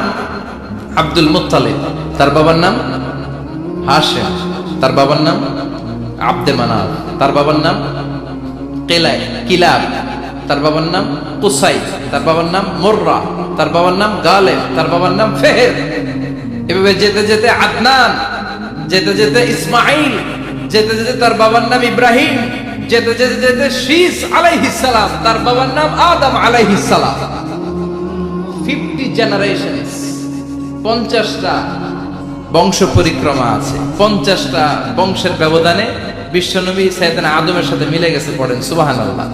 Speaker 1: আব্দুল মুত্তালিব, তার বাবার নাম হাশিম, তার বাবার নাম আব্দে মানাফ, তার বাবার নাম কিলাব, তার বাবার নাম কুসাই, তার বাবার নাম মুররা, তার বাবার নাম গালেব, তার বাবার নাম ফেহের। এভাবে যেতে যেতে আদনান, যেতে যেতে ইসমাইল, যেতে যেতে তার বাবার নাম ইব্রাহিম, যেতে যেতে যেতে শীস আলাইহিস সালাম, তার বাবার নাম আদম আলাইহিস সালাম। 50 জেনারেশনস, 50টা বংশ পরিক্রমা আছে। 50টা বংশের ব্যবধানে বিশ্বনবী সাইয়েদনা আদমের সাথে মিলে গেছে। পড়েন সুবহানাল্লাহ।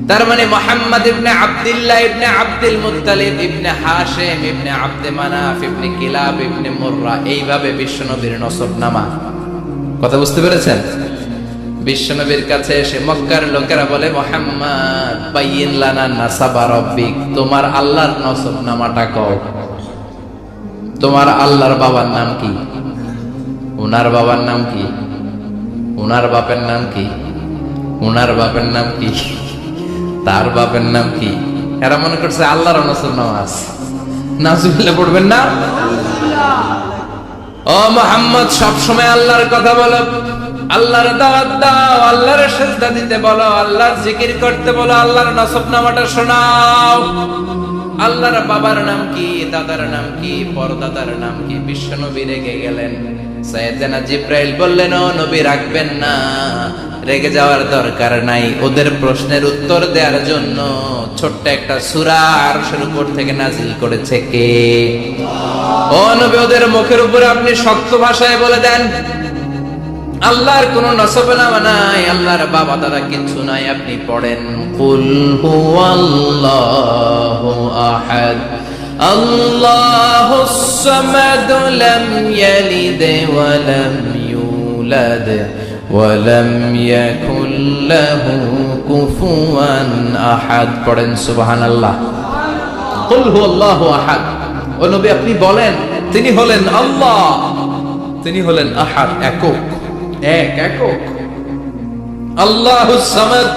Speaker 1: তার মানে মুহাম্মদ ইবনে আব্দুল্লাহ ইবনে আব্দুল মুত্তালিব ইবনে হাশিম ইবনে আব্দে মানাফ ইবনে কিলাব ইবনে মুররা, এইভাবে বিশ্বনবীর নসবনামা। কথা বুঝতে পেরেছেন? বিশ্বনবীর কাছে এসে মক্কার লোকেরা বলে, মুহাম্মদ বাইয়িন লানা নাসাবা রাব্বিক, তোমার আল্লাহর নসবনামাটা কও। তোমার আল্লাহর বাবার নাম কি? উনার বাবার নাম কি? উনার বাপের নাম কি? উনার বাপের নাম কি? তার বাপের নাম কি? এরা মনে করছে আল্লাহর নসবনামা আছে। নাউজুবিল্লাহ পড়বেন না? ও মুহাম্মদ, সব সময় আল্লাহর কথা বলো, আল্লাহর দাওয়াত দাও, আল্লাহর সিজদা দিতে বলো, আল্লাহর জিকির করতে বলো, আল্লাহর নসবনামাটা শোনাও। আল্লাহর বাবার নাম কি, দাদার নাম কি, পরদাদার নাম কি? বিশ্বনবী রেগে গেলেন। সাইয়েদনা জিবরাইল বললেন, ও নবী রাখবেন না, রেগে যাওয়ার দরকার নাই। ওদের প্রশ্নের উত্তর দেওয়ার জন্য ছোট্ট একটা সূরা আরশের উপর থেকে নাজিল করেছে কে? ও নবী, ওদের মুখের উপরে আপনি শক্ত ভাষায় বলে দেন, আল্লাহর কোনো নসবনামা নাই, আল্লাহর বাবা দাদা কিছু নাই। আপনি পড়েন, কুল হুয়াল্লাহু আহাদ আল্লাহুস সামাদ লাম ইয়ালিদ ওয়া লাম ইউলাদ ওয়া লাম ইয়াকুল লাহু কুফুয়ান আহাদ। পড়েন সুবহানাল্লাহ। কুল হুয়াল্লাহু আহাদ। ও নবী, আপনি বলেন, তিনি হলেন আল্লাহ, তিনি হলেন আহাদ, একক, একক। আল্লাহুস সামাদ,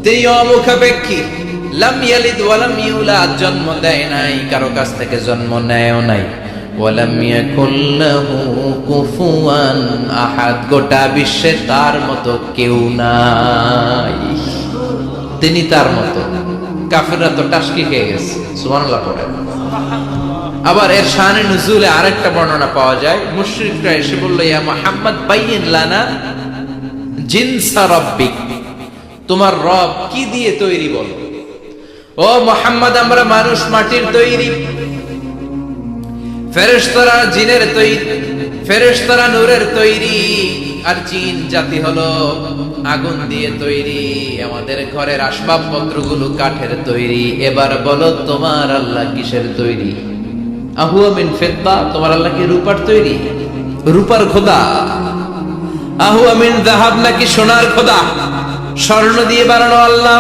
Speaker 1: তিনি অমুখাপেক্ষী। লাম ইয়ালিদ ওয়া লাম ইউলাদ, জন্ম দেয় নাই, কারো কাছ থেকে জন্ম নেয়ও নাই। ওয়া লাম ইয়াকুল লাহু কুফুয়ান আহাদ, গোটা বিশ্বে তার মতো কেউ নাই, তিনি তার মতো। কাফেররা তো টাসকি খেয়ে গেছে। সুবহানাল্লাহ পড়ে। আবার এর শানে নুজুলে আরেকটা বর্ণনা পাওয়া যায়। মুশরিকরা এসে বলল, ইয়া মুহাম্মদ বাইয়িন লানা জিনসা রাব্বিক, তোমার রব কি দিয়ে তৈরি বলো। ও মুহাম্মদ, আমরা মানুষ মাটির তৈরি, ফেরেশতারা জিনের তৈরি, ফেরেশতারা নূরের তৈরি, আর জিন জাতি হলো আগুন দিয়ে তৈরি। আমাদের ঘরের আসবাবপত্রগুলো কাঠের তৈরি। এবার বলো, তোমার আল্লাহ কিসের তৈরি? আহুয়া মিন ফিদ্দা, তোমার আল্লাহ কি রূপার তৈরি? রূপার খোদা। আহুয়া মিন যাহাব, নাকি সোনার খোদা, স্বর্ণ দিয়ে বানানো আল্লাহ?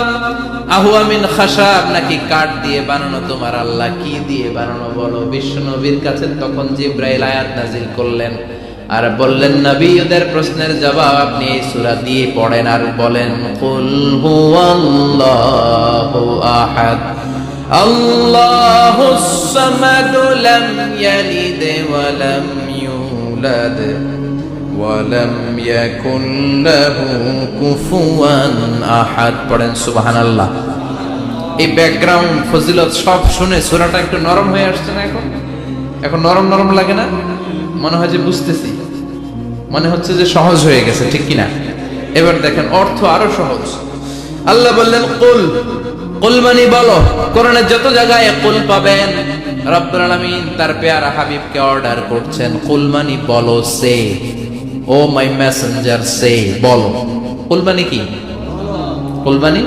Speaker 1: আহুয়া মিন খাশাব, নাকি কাঠ দিয়ে বানানো তোমার আল্লাহ? কি দিয়ে বানানো বলো। বিশ্বনবীর কাছে তখন জিবরাইল আয়াত নাজিল করলেন আর বললেন, নবী, ওদের প্রশ্নের জবাব আপনি এই সূরা দিয়ে পড়েন আর বলেন, কুল হুয়াল্লাহু আহাদ আল্লাহুস সামাদ লাম ইয়ালিদ ওয়া লাম ইউলাদ ওয়া লাম ইয়াকুল লাহু কুফুয়ান আহাদ। পড়েন সুবহানাল্লাহ। এই ব্যাকগ্রাউন্ড ফজিলত সব শুনে সূরাটা একটু নরম হয়ে আসছে না? এখন নরম নরম লাগে না? মনে হয় যে বুঝতেছি, মনে হচ্ছে যে সহজ হয়ে গেছে, ঠিক কিনা? এবার দেখেন অর্থ আরো সহজ। আল্লাহ বললেন কুল, কুল মানে বলো। কোরআনের যত জায়গায় কুল পাবেন, রব্বুল আলামিন তার পেয়ারা হাবিবকে অর্ডার করছেন, কুল মানে বলো, সে, ও মাই মেসেঞ্জার সে, বলো। কুল মানে কি? কুল মানে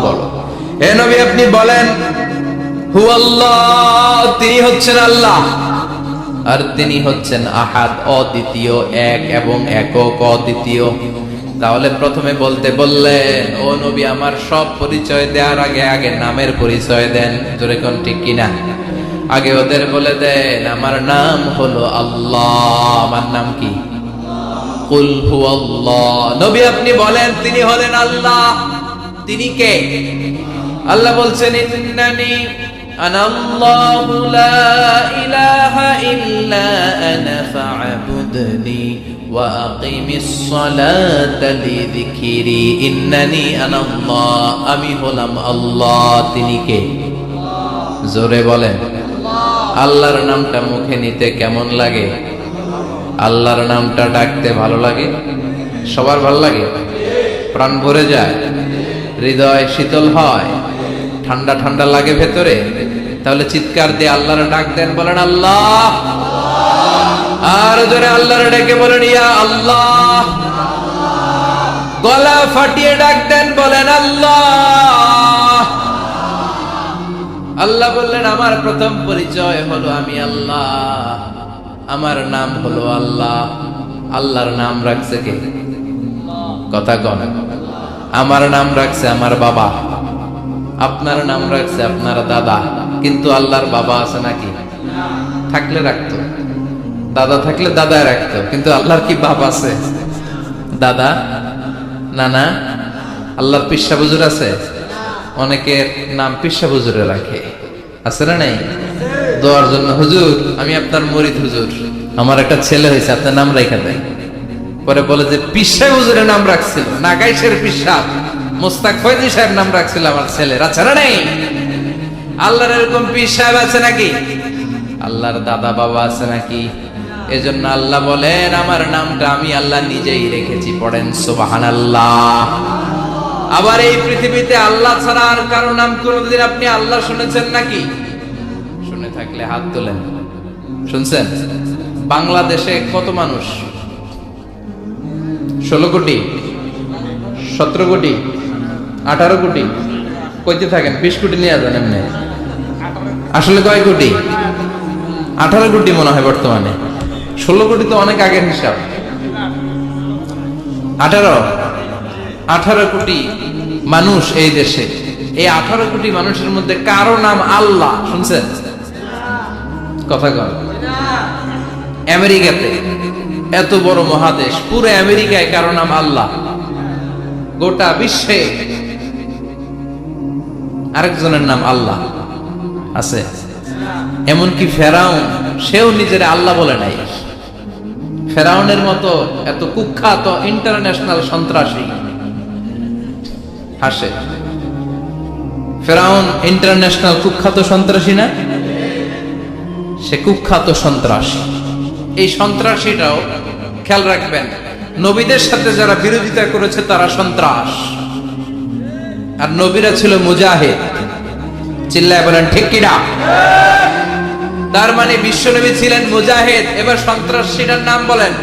Speaker 1: বলো। হে নবী, আপনি বলেন, হুয়াল্লাহ, তিনি হচ্ছেন আল্লাহ, আর তিনি হচ্ছেন আহাদ, অদ্বিতীয়, এক এবং একক, অদ্বিতীয়। তাহলে প্রথমে বলতে বললেন, ও নবী, আমার সব পরিচয় দেওয়ার আগে আগে নামের পরিচয় দেন। জোরে কোন, ঠিক কিনা? আগে ওদের বলে দেন, আমার নাম হলো আল্লাহ। আমার নাম কি? কুল হুয়াল্লাহ। নবী, আপনি বলেন, তিনি হলেন আল্লাহ। তিনি কে? আল্লাহ বলছেন, ইন্নানি আনাল্লাহু লা ইলাহা ইল্লা আনা ফা'বুদনি ওয়া আকিমিস সালাতা লিযিকরি। ইন্নানি আনাল্লাহ, আমি হলাম আল্লাহ। তিনি কে? জোরে বলেন। আল্লাহর নামটা মুখে নিতে কেমন লাগে? আল্লাহর নামটা ডাকতে ভালো লাগে? সবার ভালো লাগে? প্রাণ ভরে যায়, হৃদয় শীতল হয়, ঠান্ডা ঠান্ডা লাগে ভেতরে। তাহলে চিৎকার দিয়ে আল্লাহর ডাক দেন, বলেন আল্লাহ। আর জোরে আল্লাহর ডেকে বলেন, ইয়া আল্লাহ। গলা ফাটিয়ে ডাক দেন, বলেন আল্লাহ। আল্লাহ বললেন আমার প্রথম পরিচয় হলো আমি আল্লাহ, আমার নাম হলো আল্লাহ। আল্লাহর নাম রাখছে কে? কথা কন। আমার নাম রাখছে আমার বাবা, আপনার নাম রাখছে আপনার দাদা, কিন্তু আল্লাহর বাবা আছে নাকি? থাকলে রাখতো, দাদা থাকলে দাদায় রাখতো, কিন্তু আল্লাহর কি বাপ আছে? দাদা, নানা? আল্লাহর পিসা বুজুর আছে? অনেকের নাম পিসা বুজুরে রাখে, আছে না নাই? দোয়ার জন্য, হুজুর আমি আপনার মরিদ হুজুর, আমার একটা ছেলে হয়েছে, আপনার নাম রেখা দেয়। পরে বলে যে পিসা হুজুরের নাম রাখছিল, নাগাইশের পিসা মোস্তাক ফয়জি সাহেব নাম রাখছিল আমার ছেলের, আছে না নাই? আল্লাহর এরকম পীর সাহেব আছে নাকি? আল্লাহর দাদা বাবা আছে নাকি? এজন্য আল্লাহ বলেন আমার নামটা আমি আল্লাহ নিজেই রেখেছি। পড়েন সুবহানাল্লাহ। আবার এই পৃথিবীতে আল্লাহ ছাড়া আর কারো নাম কোনদিন আপনি আল্লাহ শুনেছেন নাকি? শুনে থাকলে হাত তোলেন। শুনছেন? বাংলাদেশে কত মানুষ? 16 কোটি, 17 কোটি, 18 কোটি? কইতে থাকেন, 20 কোটি নিয়ে যান এমনি। আসলে কয় কোটি? 18 কোটি মনে হয় বর্তমানে। 16 কোটি তো অনেক আগের হিসাব। 18 কোটি মানুষ এই দেশে। এই 18 কোটি মানুষের মধ্যে কারো নাম আল্লাহ শুনছেন? কথা কন। আমেরিকাতে, এত বড় মহাদেশ, পুরো আমেরিকায় কারো নাম আল্লাহ? গোটা বিশ্বে আরেকজনের নাম আল্লাহ আছে? এমনকি ফেরাউন, সেও নিজের আল্লাহ বলে নাই। ফেরাউনের মতো এত কুখ্যাত ইন্টারন্যাশনাল সন্ত্রাসী হাসে। ফেরাউন ইন্টারন্যাশনাল কুখ্যাত সন্ত্রাসী না? সে কুখ্যাত সন্ত্রাসী। এই সন্ত্রাসীটাও খেয়াল রাখবেন, নবীদের সাথে যারা বিরোধিতা করেছে তারা সন্ত্রাস, আর নবীরা ছিল মুজাহিদ। চিল্লায় বলেন ঠিক কিনা? তার মানে বিশ্বনবী ছিলেন মুজাহিদ। এবার সন্ত্রাসীটার নাম বলেন।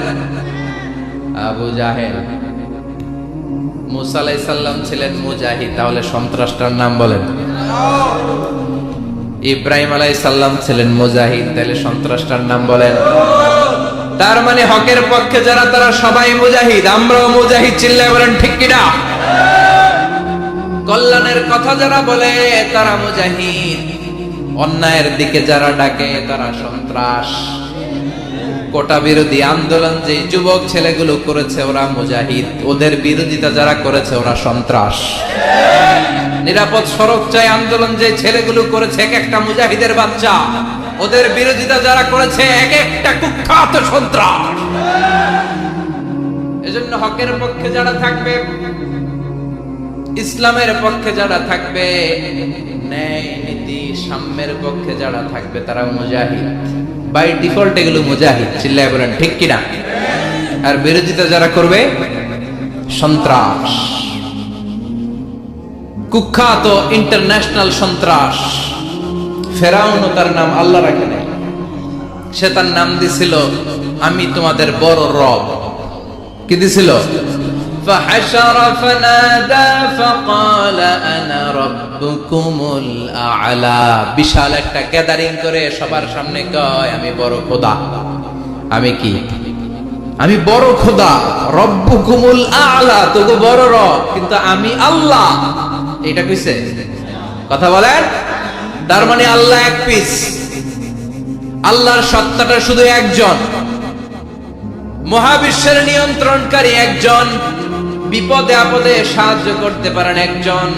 Speaker 1: আবু জাহেল। মুসা আলাইহিস সালাম ছিলেন মুজাহিদ, তাহলে সন্ত্রাসটার নাম বলেন। ইব্রাহিম আলাইহিস সালাম ছিলেন মুজাহিদ, তাহলে সন্ত্রাসটার নাম বলেন। তার মানে হকের পক্ষে যারা তারা সবাই মুজাহিদ, আমরাও মুজাহিদ। চিল্লায় বলেন ঠিক কিনা? কল্যাণের কথা যারা বলে তারা মুজাহিদ, অন্যায়ের দিকে যারা ডাকে তারা সন্ত্রাস। কোটা বিরোধী আন্দোলন যে যুবক ছেলেগুলো করেছে ওরা মুজাহিদ, ওদের বিরোধিতা যারা করেছে ওরা সন্ত্রাস। নিরাপদ সড়ক চাই আন্দোলন যে ছেলেগুলো করেছে এক একটা মুজাহিদের বাচ্চা, ওদের বিরোধিতা যারা করেছে এক একটা কুখ্যাত সন্ত্রাস। এজন্য হকের পক্ষে যারা থাকবে, ইসলামের পক্ষে যারা থাকবে, ন্যায় নীতি সাম্যের পক্ষে যারা থাকবে তারা মুজাহিদ। বাই ডিফল্ট এগুলো মুজাহিদ। চিল্লায় বলেন ঠিক কিনা? আর বিরোধিতা যারা করবে সন্ত্রাস, কুখ্যাত ইন্টারন্যাশনাল সন্ত্রাস। ফেরাউন তার নাম আল্লাহ রাখে নাই, সে তার নাম দিছিল আমি তোমাদের বড় রব। কি দিছিল? فحشر فنادى فقال انا ربكم الاعلى। বিশাল একটা গ্যাদারিং করে সবার সামনে কয় আমি বড় খোদা। আমি কি? আমি বড় খোদা, রব্বুকুমুল আ'লা, তোগো বড় রব, কিন্তু আমি আল্লাহ। এটা কইছে? কথা বলেন। তার মানে আল্লাহ এক পিস, আল্লাহর সত্তাটা শুধু একজন, মহাবিশ্বের নিয়ন্ত্রণকারী একজন, বিপদে আপদে সাহায্য করতে পারেন একজন,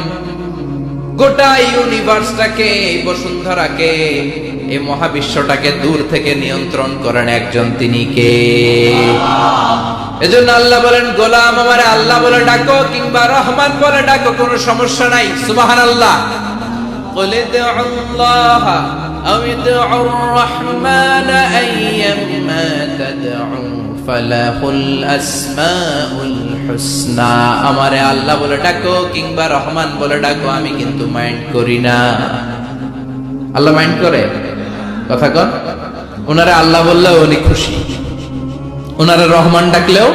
Speaker 1: গোটা ইউনিভার্সটাকে, এই বসুন্ধরাকে, এই মহাবিশ্বটাকে দূর থেকে নিয়ন্ত্রণ করেন একজন, তিনি কে? এজন্য আল্লাহ বলেন গোলাম আমারে আল্লাহ বলে ডাকো কিংবা রহমান বলে ডাকো, কোনো সমস্যা নাই। সুবহানাল্লাহ। قل ادعوا الله أو ادعوا الرحمن أيما تدعوا فله الأسماء الحسنى। আমারে আল্লাহ বলে ডাকো কিংবা রহমান বলে ডাকো, আমি কিন্তু মাইন্ড করি না। আল্লাহ মাইন্ড করে? কথা কন। ওনারে আল্লাহ বললেও উনি খুশি, ওনারে রহমান ডাকলেও।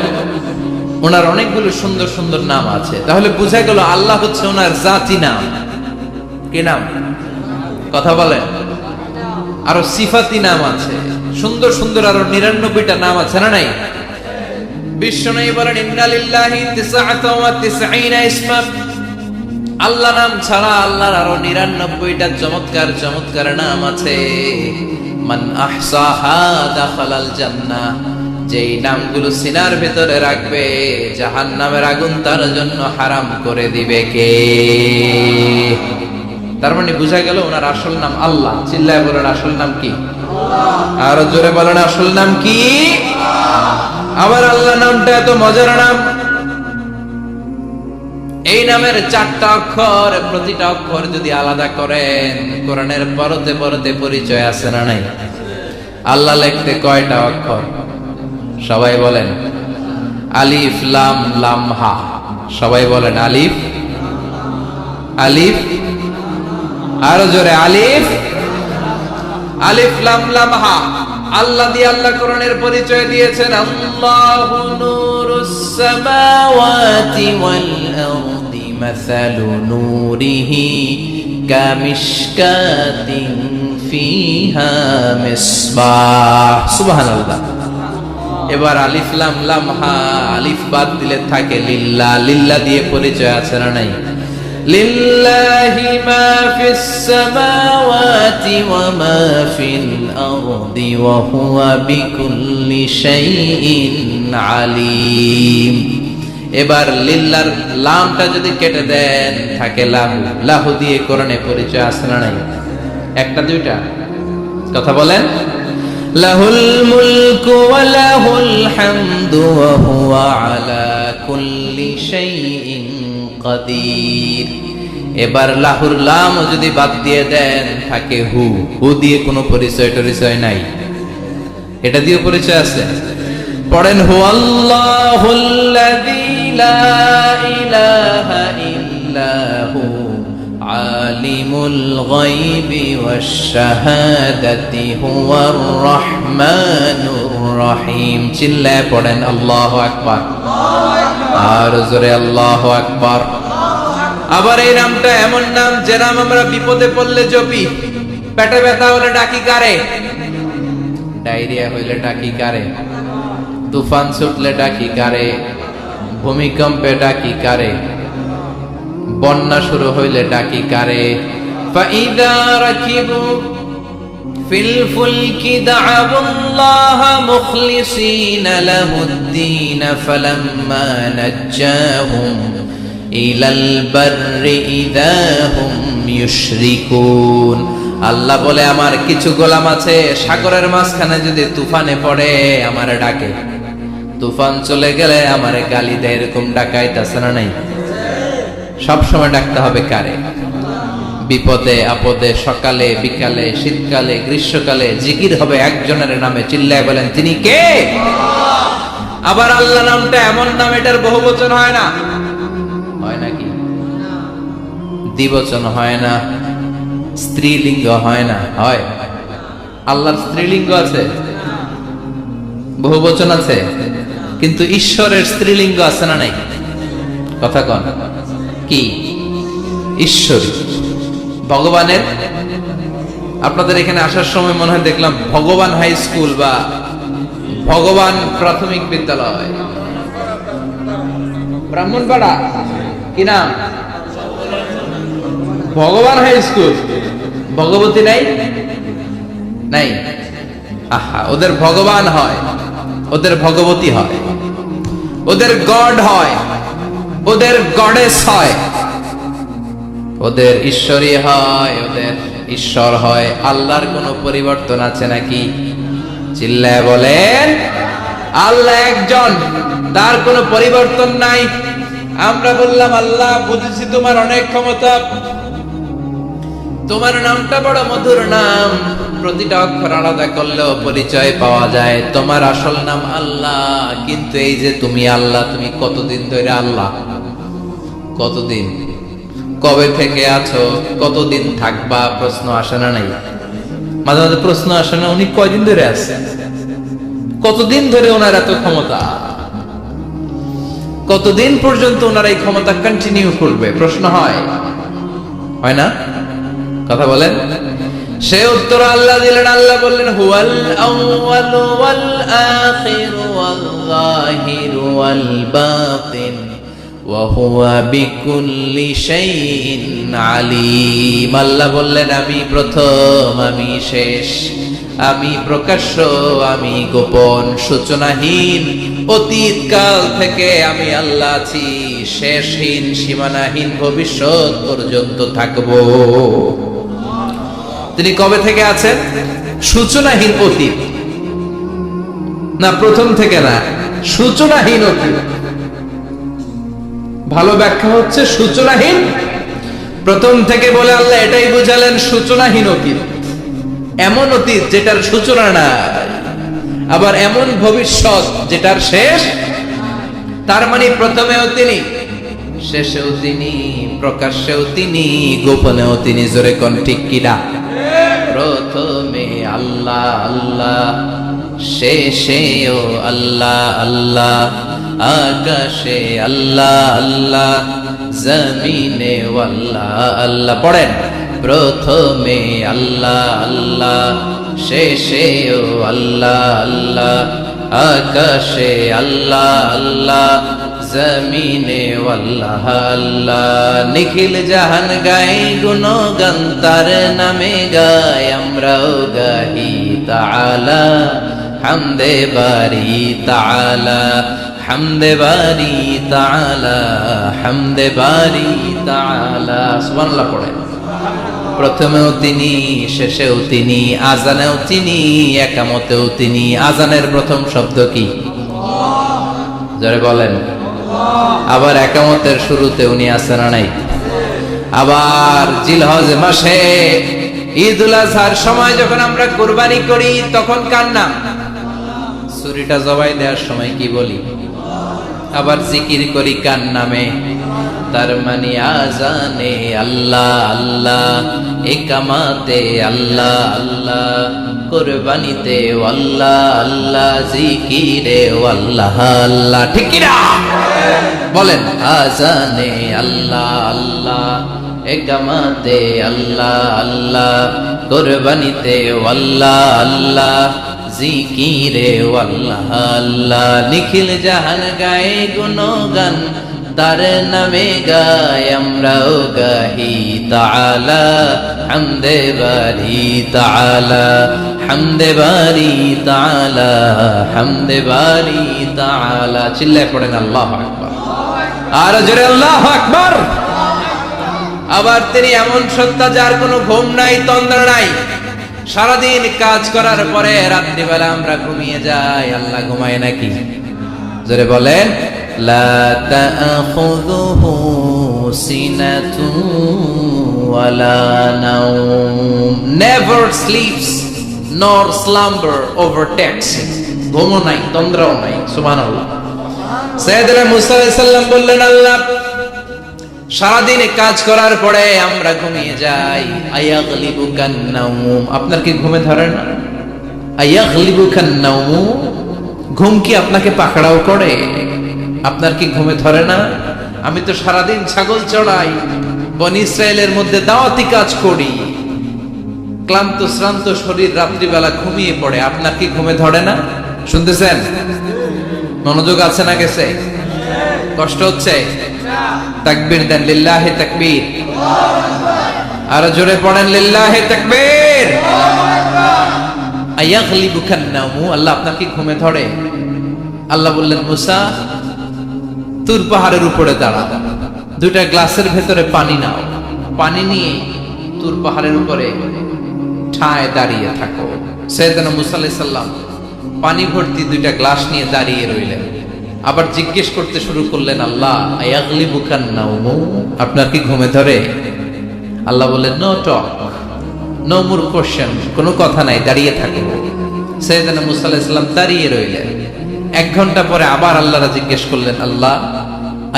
Speaker 1: ওনার অনেকগুলো সুন্দর সুন্দর নাম আছে, তাহলে বোঝা গেল আল্লাহ হচ্ছে ওনার জাতি নাম। কি নাম? কথা বলেন। আরো সিফাতি নাম আছে, সুন্দর সুন্দর আরো 99টা নাম আছে না নাই? বিশ্বনবী বলেন ইন্না লিল্লাহি 99 ইসমা, আল্লাহ নাম ছাড়া আল্লাহর আরো 99টা চমৎকার চমৎকার নাম আছে। মান আহসাহা দাখালাল জান্নাহ, যেই নামগুলো সিনার ভিতরে রাখবে জাহান্নামের আগুন তার জন্য হারাম করে দিবে কে? তার মানে বুঝা গেল ওনার আসল নাম আল্লাহ। চিল্লায় বলেন আসল নাম কি? আরো জোরে বলেন আসল নাম কি? আবার আল্লাহ নামটা এত মজার নাম, এই নামের 4টা অক্ষর, প্রতিটা অক্ষর যদি আলাদা করেন কোরআনের পরতে পরতে পরিচয় আছে না নাই? আল্লাহ লিখতে কয়টা অক্ষর? সবাই বলেন আলিফ লাম লাম হা। সবাই বলেন আলিফ, আলিফ, আরো জোরে আলিফ, আলিফ লাম লাম হা। আল্লাহ দিয়ে আল্লাহ কোরআনের পরিচয় দিয়েছেন আল্লাহু নূরুস সামাওয়াতি ওয়াল আরদি মাসালু নূরিহি কামিশকাতিন ফিহা মিসবাহ। সুবহানাল্লাহ। এবার আলিফ লাম লাম হা, আলিফ বাদ দিলে থাকে লিল্লাহ, লিল্লাহ দিয়ে পরিচয় আছে না নাই? লিল্লাহি মা ফিস সামাওয়াতি ওয়া মা ফিল আরদি ওয়া হুয়া বিকুল্লি শাইইন আলিম। এবার লিল্লাহর লামটা যদি কেটে দেন থাকে লাহু, লাহু দিয়ে কোরআনে পরিচয় আছে না নাই? একটা দুইটা? কথা বলেন। লাহুল মুলকু ওয়া লাহুল হামদু ওয়া হুয়া আলা কুল্লি শাইইন কাদির। এবার লাহুর লাম যদি বাদ দিয়ে দেন থাকে হু, হু দিয়ে কোনো পরিচয় টরিচয় নাই, এটা দিয়ে পরিচয় আছে। পড়েন হু আল্লাহুল্লাযী লা ইলাহা ইল্লা হু আলিমুল গায়বি ওয়াশ শাহাদাতি হুয়ার রহমানুর রহিম। চিল্লায় পড়েন আল্লাহু আকবার, আর জোরে আল্লাহু আকবার। আবার এই নামটা এমন নাম যে নাম আমরা বিপদে পড়লে জপি। পেটে ব্যথা হলে ডাকি কারে? ডায়রিয়া হইলে ডাকি কারে? তুফান ছুটলে ডাকি কারে? ভূমিকম্পে ডাকি কারে? বন্যা শুরু হইলে ডাকি কারে? ফাইদা রাকিবু ফিল ফুলকি দা'আবুল্লাহ মুখলিসিনা লাহুদ্দিন ফালাম্মা নাজ্জাহুম ইলাল বাররি ইযা হুম ইউশরিকুন। আল্লাহ বলে আমার কিছু গোলাম আছে সাগরের মাঝখানে যদি তুফানে পড়ে আমারে ডাকে, তুফান চলে গেলে আমারে গালি দেয়। এরকম ডাকাইতাছে না নাই? সব সময় ডাকতে হবে কারে? বিপদে আপদে, সকালে বিকালে, শীতকালে গ্রীষ্মকালে জিকির হবে একজনের নামে। চিল্লায় বলেন তিনি কে? আবার আল্লাহ নামটা এমন নাম এটার বহুবচন হয় না। হয় নাকি? দ্বিবচন হয় না, স্ত্রীলিঙ্গ হয় না। হয়? আল্লাহর স্ত্রীলিঙ্গ আছে, বহুবচন আছে, কিন্তু ঈশ্বরের স্ত্রীলিঙ্গ আছে না নাই? কথা কন কি? ঈশ্বরী ভগবানের। আপনাদের এখানে আসার সময় মনে হয় দেখলাম ভগবান হাই স্কুল বা ভগবান প্রাথমিক বিদ্যালয়, ব্রাহ্মণপাড়া, কি নাম? ভগবান হাই স্কুল। ভগবতী নাই? নাই। আহা, ওদের ভগবান হয়, ওদের ভগবতী হয়, ওদের গড হয়, ওদের গডেস হয়, ওদের ঈশ্বরী হয়, ওদের ঈশ্বর হয়। আল্লাহর কোনো পরিবর্তন আছে নাকি? চিল্লায় বলেন আল্লাহ একজন, তার কোনো পরিবর্তন নাই। আমরা বললাম আল্লাহ বুঝেছি তোমার অনেক ক্ষমতা, তোমার নামটা বড় মধুর নাম, প্রতিটা অক্ষর আলাদা করলেও পরিচয় পাওয়া যায়। তোমার আসল নাম আল্লাহ, কিন্তু এই যে তুমি আল্লাহ, তুমি কতদিন ধরে আল্লাহ? কতদিন? কবে থেকে আছো? কতদিন থাকবা? প্রশ্ন আসে না নাই? মাঝে মাঝে প্রশ্ন আসে না উনি কয়দিন ধরে আছেন? কতদিন ধরে ওনার এত ক্ষমতা? কতদিন পর্যন্ত ওনার এই ক্ষমতা কন্টিনিউ করবে? প্রশ্ন হয়? হয় না? কথা বলেন। সে উত্তর আল্লাহ দিলেন। আল্লাহ বললেন হুয়াল আউয়ালু ওয়াল আখিরু ওয়াল যাহিরু ওয়াল বাতিন ওয়া হুয়া বিকুল্লি শাইইন আলীম। আল্লাহ বললেন আমি প্রথম, আমি শেষ, আমি প্রকাশ্য, আমি গোপন, সূচনাহীন, অতীত কাল থেকে আমি আল্লাহ আছি, শেষহীন সীমানাহীন ভবিষ্যৎ পর্যন্ত থাকবো। তিনি কবে থেকে আছেন? সূচনাহীন অতীত না, প্রথম থেকে না, সূচনাহীন অতীত। ভালো ব্যাখ্যা হচ্ছে সূচনাহীন প্রথম থেকে বলে আল্লাহ এটাই বুঝালেন সূচনাহীন অতীত। এমন অতীত যেটার সূচনা নাই, আবার এমন ভবিষ্যৎ যেটার শেষ। তার মানে প্রথমেও তিনি, শেষেও তিনি, প্রকাশ্যেও তিনি, গোপনেও তিনি। জোরে কোন ঠিক কিনা? প্রথমে আল্লাহ আল্লাহ, শেষেও আল্লাহ আল্লাহ, আকাশে আল্লাহ আল্লাহ, জমিনে আল্লাহ আল্লাহ। পড়েন, প্রথমে আল্লাহ আল্লাহ, শেষেও আল্লাহ আল্লাহ, আকাশে আল্লাহ আল্লাহ, জমিনে আল্লাহ আল্লাহ। নিখিল জাহান গাই গুণগান তার নামে গায়, আমরাও গাহি তাআলা হামদে বারি তাআলা, হামদে বারি তাআলা, হামদে বারি তাআলা। সুবহানাল্লাহ পড়েন। প্রথমেও তিনি, শেষেও তিনি, আজানেও তিনি, একামতেও তিনি। আজানের প্রথম শব্দ কি? জোরে বলেন। আবার একামতের শুরুতে উনি আছেন না নাই? আবার জিলহজ মাসে ঈদুল আজহার সময় যখন আমরা কুরবানি করি তখন কার নাম? ছুরিটা জবাই দেওয়ার সময় কি বলি? আবার জিকির করি কার নামে? তার মানে আজানে আল্লাহ আল্লাহ, একামাতে আল্লাহ আল্লাহ, কুরবানিতে আল্লাহ আল্লাহ, জিকিরে আল্লাহ আল্লাহ। ঠিক কি না? বলেন, আজানে আল্লাহ আল্লাহ, একামাতে আল্লাহ আল্লাহ, কুরবানিতে আল্লাহ আল্লাহ, জিকিরে আল্লাহ আল্লাহ। নিখিল জাহান গায়ে গুণগান তার নামে গায়, আমরাও গাহি তাআলা হামদে বারি তাআলা, হামদে বারি তাআলা, হামদে বারি তাআলা। চিল্লায় পড়েন আল্লাহু আকবার। আর জোরে আল্লাহু আকবার। আবার তিনি এমন সত্তা যার কোনো ঘুম নাই, তন্দ্রা নাই। সারাদিন কাজ করার পরে রাত্রিবেলা আমরা ঘুমিয়ে যাই, আল্লাহ ঘুমায় নাকি? জোরে বলেন, লা তাআখুযুহু সিনাতুন ওয়ালা নাওম, নেভার স্লিপস নর স্লাম্বার ওভারটেকস হিম। ঘুমও নাই, তন্দ্রাও নাই। সুবহানাল্লাহ। সাইয়েদনা মুসা আলাইহিস সালাম বললেন, আল্লাহ সারাদিন কাজ করার পরে আমরা ঘুমিয়ে যাই, আয়াগলিবুকান নাওম, আপনার কি ঘুমে ধরে না? আয়াগলিবুকান নাওম, ঘুম কি আপনাকে পাকড়াও করে? আপনার কি ঘুমে ধরে না? আমি তো সারাদিন ছাগল চড়াই, বনি ইসরায়েলের মধ্যে দাওয়াতি কাজ করি, ক্লান্ত শ্রান্ত শরীর রাত্রিবেলা ঘুমিয়ে পড়ে, আপনার কি ঘুমে ধরে না? শুনতেছেন? মনোযোগ আছে না গেছে? কষ্ট হচ্ছে? তাকবীর দেন, লিল্লাহি তাকবীর। আর জোরে পড়েন, লিল্লাহি তাকবীর। আয়াগলিবুকান নাওম, আল্লাহ আপনার কি ঘুমে ধরে? আল্লাহ বললেন, মুসা তুর পাহাড়ের উপরে দাঁড়াও, দুইটা গ্লাসের ভেতরে পানি নাও, পানি নিয়ে তুর পাহাড়ের উপরে ঠায় দাঁড়িয়ে থাকো। সাইয়েদনা মুসা আলাইহিস সালাম পানি ভর্তি দুইটা গ্লাস নিয়ে দাঁড়িয়ে রইলেন। আবার জিজ্ঞেস করতে শুরু করলেন, আল্লাহ আয়াগলিবুকান নাওম, আপনার কি ঘুমে ধরে? আল্লাহ বললেন, no talk, no more question, কোনো কথা নাই, দাঁড়িয়ে থাকো। সাইয়েদনা মুসা আলাইহিস সালাম দাঁড়িয়ে রইলেন। 1 ঘন্টা পরে আবার আল্লাহরা জিজ্ঞেস করলেন, আল্লাহ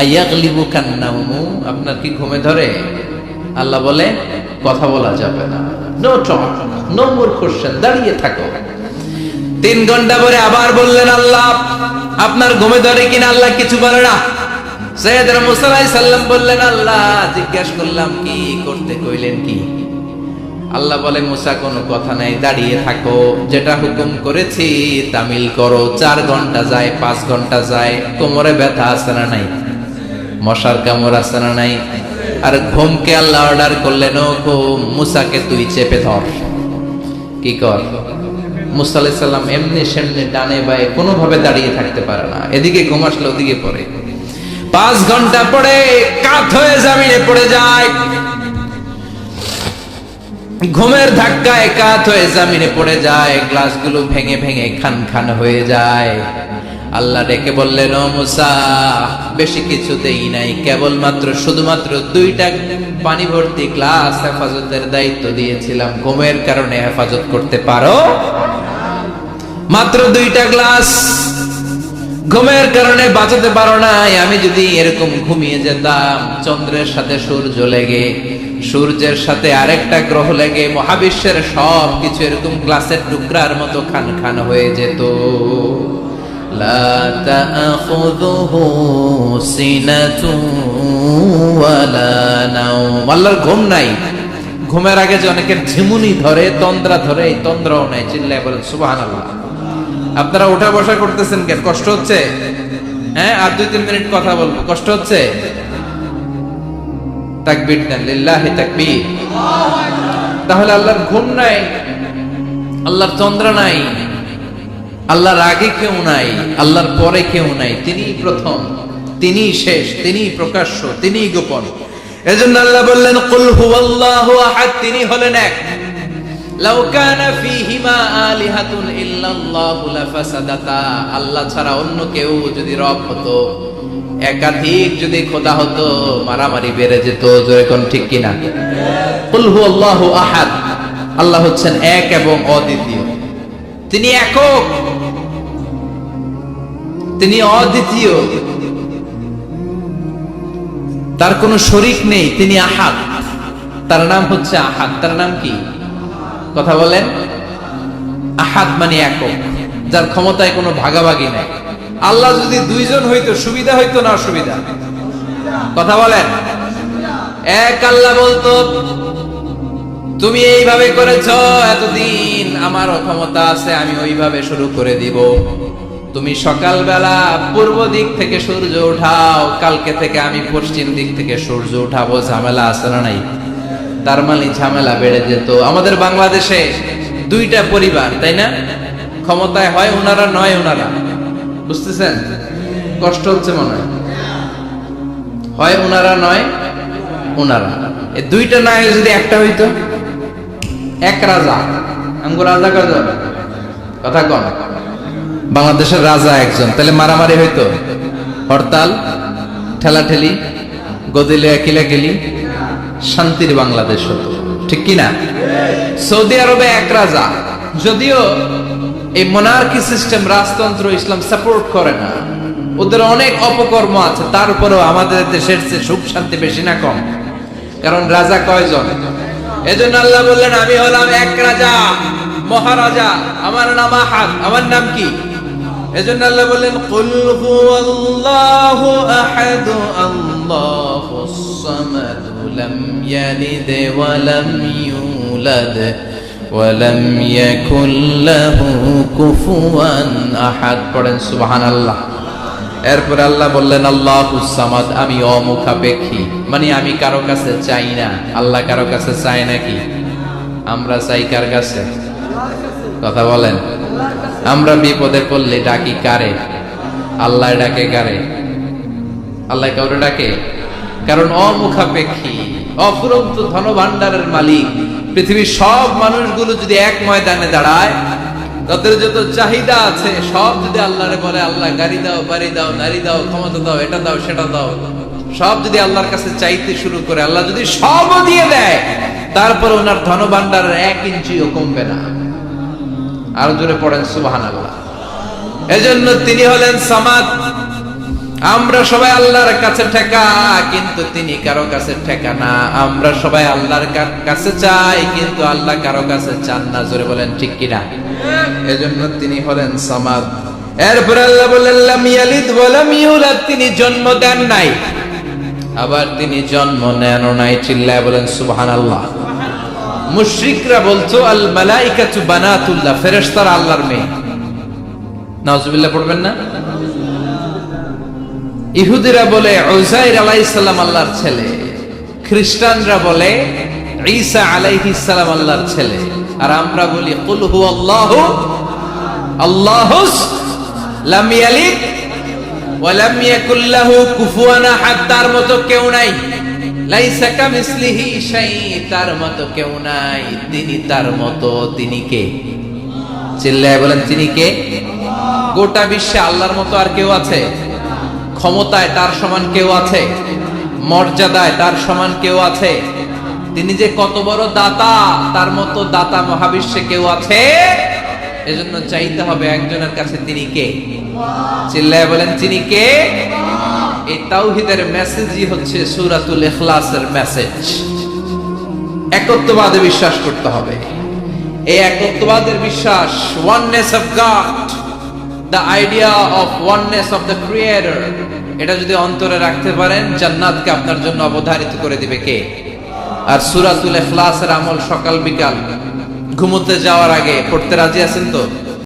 Speaker 1: আয়াগলিবুকান নাওম, আপনার কি ঘুমে ধরে? আল্লাহ বলে, কথা বলা যাবে না, no talk, no more question, দাঁড়িয়ে থাকো। 3 ঘন্টা পরে আবার বললেন, আল্লাহ আপনার ঘুমে ধরে কিনা? আল্লাহ কিছু বলে না। সাইয়েদনা মুসা আলাইহিস সালাম বললেন, আল্লাহ জিজ্ঞেস করলাম কি করতে, কইলেন কি? আল্লাহ বলে মুসা কোনো কথা নাই, দাঁড়িয়ে থাকো, যেটা হুকুম করেছি তামিল করো। 4 ঘন্টা যায়, 5 ঘন্টা যায়, কোমরে ব্যথা আছে না নাই, মশার কামড় আছে না নাই, আর ঘুমকে আল্লাহ অর্ডার করলেন, ও ঘুম মুসাকে তুই চেপে ধর। কি কর? মুসা আলাইহিস সালাম এমনি সেমনি ডানে বায়ে কোনোভাবে দাঁড়িয়ে থাকতে পারে না, এদিকে ঘুম আসলে ওদিকে পড়ে। 5 ঘন্টা পরে কাত হয়ে জমিনে পড়ে যায়, ঘুমের ধাক্কায় কাত হয়ে জমিনে পড়ে যায়, গ্লাসগুলো ভেঙে ভেঙে খান খান হয়ে যায়। আল্লাহ ডেকে বললেন, ও মুসা, বেশি কিছু দেই নাই, কেবলমাত্র শুধুমাত্র 2টা পানি ভর্তি গ্লাস হেফাজতের দায়িত্ব দিয়েছিলাম, ঘুমের কারণে হেফাজত করতে পারো? মাত্র 2টা গ্লাস, ঘুমের কারণে বাঁচাতে পারো নাই। আমি যদি এরকম ঘুমিয়ে যেতাম, চন্দ্রের সাথে সূর্য লেগে, সূর্যের সাথে আরেকটা গ্রহ লেগে মহাবিশ্বের সব কিছু এরকম গ্লাসের টুকরার মতো খান খান হয়ে যেত। লা তাখুযুহু সিনাতুন ওয়ালা নাওম, আল্লাহর ঘুম নাই। ঘুমের আগে যে অনেকের ঝিমুনি ধরে, তন্দ্রা ধরে, এই তন্দ্রাও নাই। চিল্লায় বলেন সুবহানাল্লাহ। আপনারা ওঠা বসা করতেছেন কেন? কষ্ট হচ্ছে? হ্যাঁ, আর 2-3 মিনিট কথা বলবো, কষ্ট হচ্ছে? তাকবীর দেন, লিল্লাহি তাকবীর। তাহলে আল্লাহর ঘুম নাই, আল্লাহর তন্দ্রা নাই, আল্লাহর আগে কেউ নাই, আল্লাহর পরে কেউ নাই। তিনিই প্রথম, তিনিই শেষ, তিনিই প্রকাশ্য, তিনিই গোপন। এজন্য আল্লাহ বললেন, কুল হুয়াল্লাহু আহাদ, তিনি হলেন এক। লাউ কানা ফীহিমা আলিহাতুন ইল্লাল্লাহু লাফাসাদাতা, আল্লাহ ছাড়া অন্য কেউ যদি রব হতো, একাধিক যদি খোদা হতো, মারামারি বেড়ে যেত। জোরে কোন ঠিক কিনা? কুল হুয়াল্লাহু আহাদ, আল্লাহ হচ্ছেন এক এবং অদ্বিতীয়। তিনি একক, তিনি অদ্বিতীয়, তার কোনো শরীক নেই, তিনি আহাদ। তার নাম হচ্ছে আহাদ। তার নাম কি? কথা বলেন। আহাদ মানে একক, যার ক্ষমতায় কোনো ভাগাভাগি নাই। আল্লাহ যদি 2 জন হইতো সুবিধা হইতো না অসুবিধা? কথা বলেন। এক আল্লাহ বলতো, তুমি এইভাবে করেছ এতদিন, আমারও ক্ষমতা আছে, আমি ওইভাবে শুরু করে দিব। তুমি সকালবেলা পূর্ব দিক থেকে সূর্য উঠাও, কালকে থেকে আমি পশ্চিম দিক থেকে সূর্য উঠাবো। ঝামেলা আছে না নাই? তার মানে ঝামেলা বেড়ে যেত। আমাদের বাংলাদেশে 2টা পরিবার, তাই না? ক্ষমতায় হয় ওনারা, নয় ওনারা। বুঝতেছেন? কষ্ট হচ্ছে মনে হয়। হয় ওনারা, নয় ওনারা। এই 2টা না হয়ে যদি একটা হইতো, এক রাজা, আমগো রাজা কয়জন? কথা কম। বাংলাদেশের রাজা একজন, তাহলে মারামারি হইতো, হরতাল, ঠেলাঠেলি, গদিলে কিলাকিলি, শান্তির বাংলাদেশ হতো। ঠিক কিনা? সৌদি আরবে এক রাজা, যদিও এই মোনার্কি সিস্টেম, রাজতন্ত্র, ইসলাম সাপোর্ট করে না, ওদের অনেক অপকর্ম আছে, তারপরেও আমাদের দেশের চেয়ে সুখ শান্তি বেশি না কম? কারণ রাজা কয়জন? এজন্য আল্লাহ বললেন, আমি হলাম এক রাজা, মহারাজা, আমার নাম আহাদ। আমার নাম কি? এজন্য আল্লাহ বললেন, কুল হুয়াল্লাহু আহাদ, আল্লাহুস সামাদ, লাম ইয়ালিদ ওয়া লাম ইউলাদ ওয়া লাম ইয়াকুল লাহু কুফুয়ান আহাদ। পড়েন সুবহানাল্লাহ। এরপর আল্লাহ বললেন, আল্লাহুস সামাদ, আমি অমুখাপেক্ষী, মানে আমি কারো কাছে চাই না। আল্লাহ কারো কাছে চায় নাকি? আমরা চাই কার কাছে? কথা বলেন। আমরা বিপদে পড়লে ডাকি কারে? আল্লাহ ডাকে কারে? আল্লাহ কাউরে ডাকে? কারণ অমুখাপেক্ষী, অফুরন্ত ধনভাণ্ডারের মালিক। পৃথিবীর সব মানুষগুলো যদি এক ময়দানে দাঁড়ায়, তাদের যত চাহিদা আছে সব যদি আল্লাহরে বলে, আল্লাহ গাড়ি দাও, বাড়ি দাও, নারী দাও, ক্ষমতা দাও, এটা দাও, সেটা দাও, সব যদি আল্লাহর কাছে চাইতে শুরু করে, আল্লাহ যদি সব দিয়ে দেয়, তারপর ওনার ধনভাণ্ডারের 1 ইঞ্চিও কমবে না। আরো জোরে পড়েন সুবহানাল্লাহ। এজন্য তিনি হলেন সামাদ। আমরা সবাই আল্লাহর কাছে ঠেকা, কিন্তু তিনি কারো কাছে ঠেকা না। আমরা সবাই আল্লাহর কাছে চাই, কিন্তু আল্লাহ কারো কাছে চান না। জোরে বলেন ঠিক কিনা? এজন্য তিনি হলেন সামাদ। এরপর আল্লাহ বললেন, লাম ইয়ালিদ ওয়া লাম ইউলাদ, তিনি জন্ম দেন নাই, আবার তিনি জন্ম নেনও নাই। চিল্লায় বলেন সুবহানাল্লাহ। মুশরিকরা বলতো আল মালাইকাতু বানাতুল্লাহ, ফেরেশতারা আল্লাহর মেয়ে। নাউজুবিল্লাহ পড়বেন না? ইহুদিরা বলে উযাইর আলাইহিস সালাম আল্লাহর ছেলে, খ্রিস্টানরা বলে ঈসা আলাইহিস সালাম আল্লাহর ছেলে, আর আমরা বলি কুল হুয়াল্লাহু আল্লাহুস লাম ইয়ালিদ ওয়া লাম ইয়াকুল লাহু কুফুয়ান আহাদ, তার মতো কেউ নাই। লাইসা কামিসলিহি শাই, তার মতো কেউ নাই, তিনি তার মতো। তিনি কে? চিল্লায় বলেন তিনি কে? গোটা বিশ্বে আল্লাহর মতো আর কেউ আছে? ক্ষমতায় তার সমান কেউ আছে? মর্যাদায় তার সমান কেউ আছে? তিনি যে কত বড় দাতা, তার মতো দাতা মহাবিশ্বে কেউ আছে? এজন্য চাইতে হবে একজনের কাছে, তিনি কে? চিল্লায় বলেন তিনি কে? এই তাওহীদের মেসেজই হচ্ছে সূরাতুল ইখলাসের মেসেজ। একত্ববাদে বিশ্বাস করতে হবে। এই একত্ববাদের বিশ্বাস, oneness of god, the idea of oneness of the creator, এটা যদি অন্তরে রাখতে পারেন, জান্নাতকে আপনার জন্য অবধারিত করে দিবে কে? আর সূরাতুল ইখলাসের আমল সকাল বিকাল ঘুমোতে যাওয়ার আগে পড়তে রাজি আছেন তো?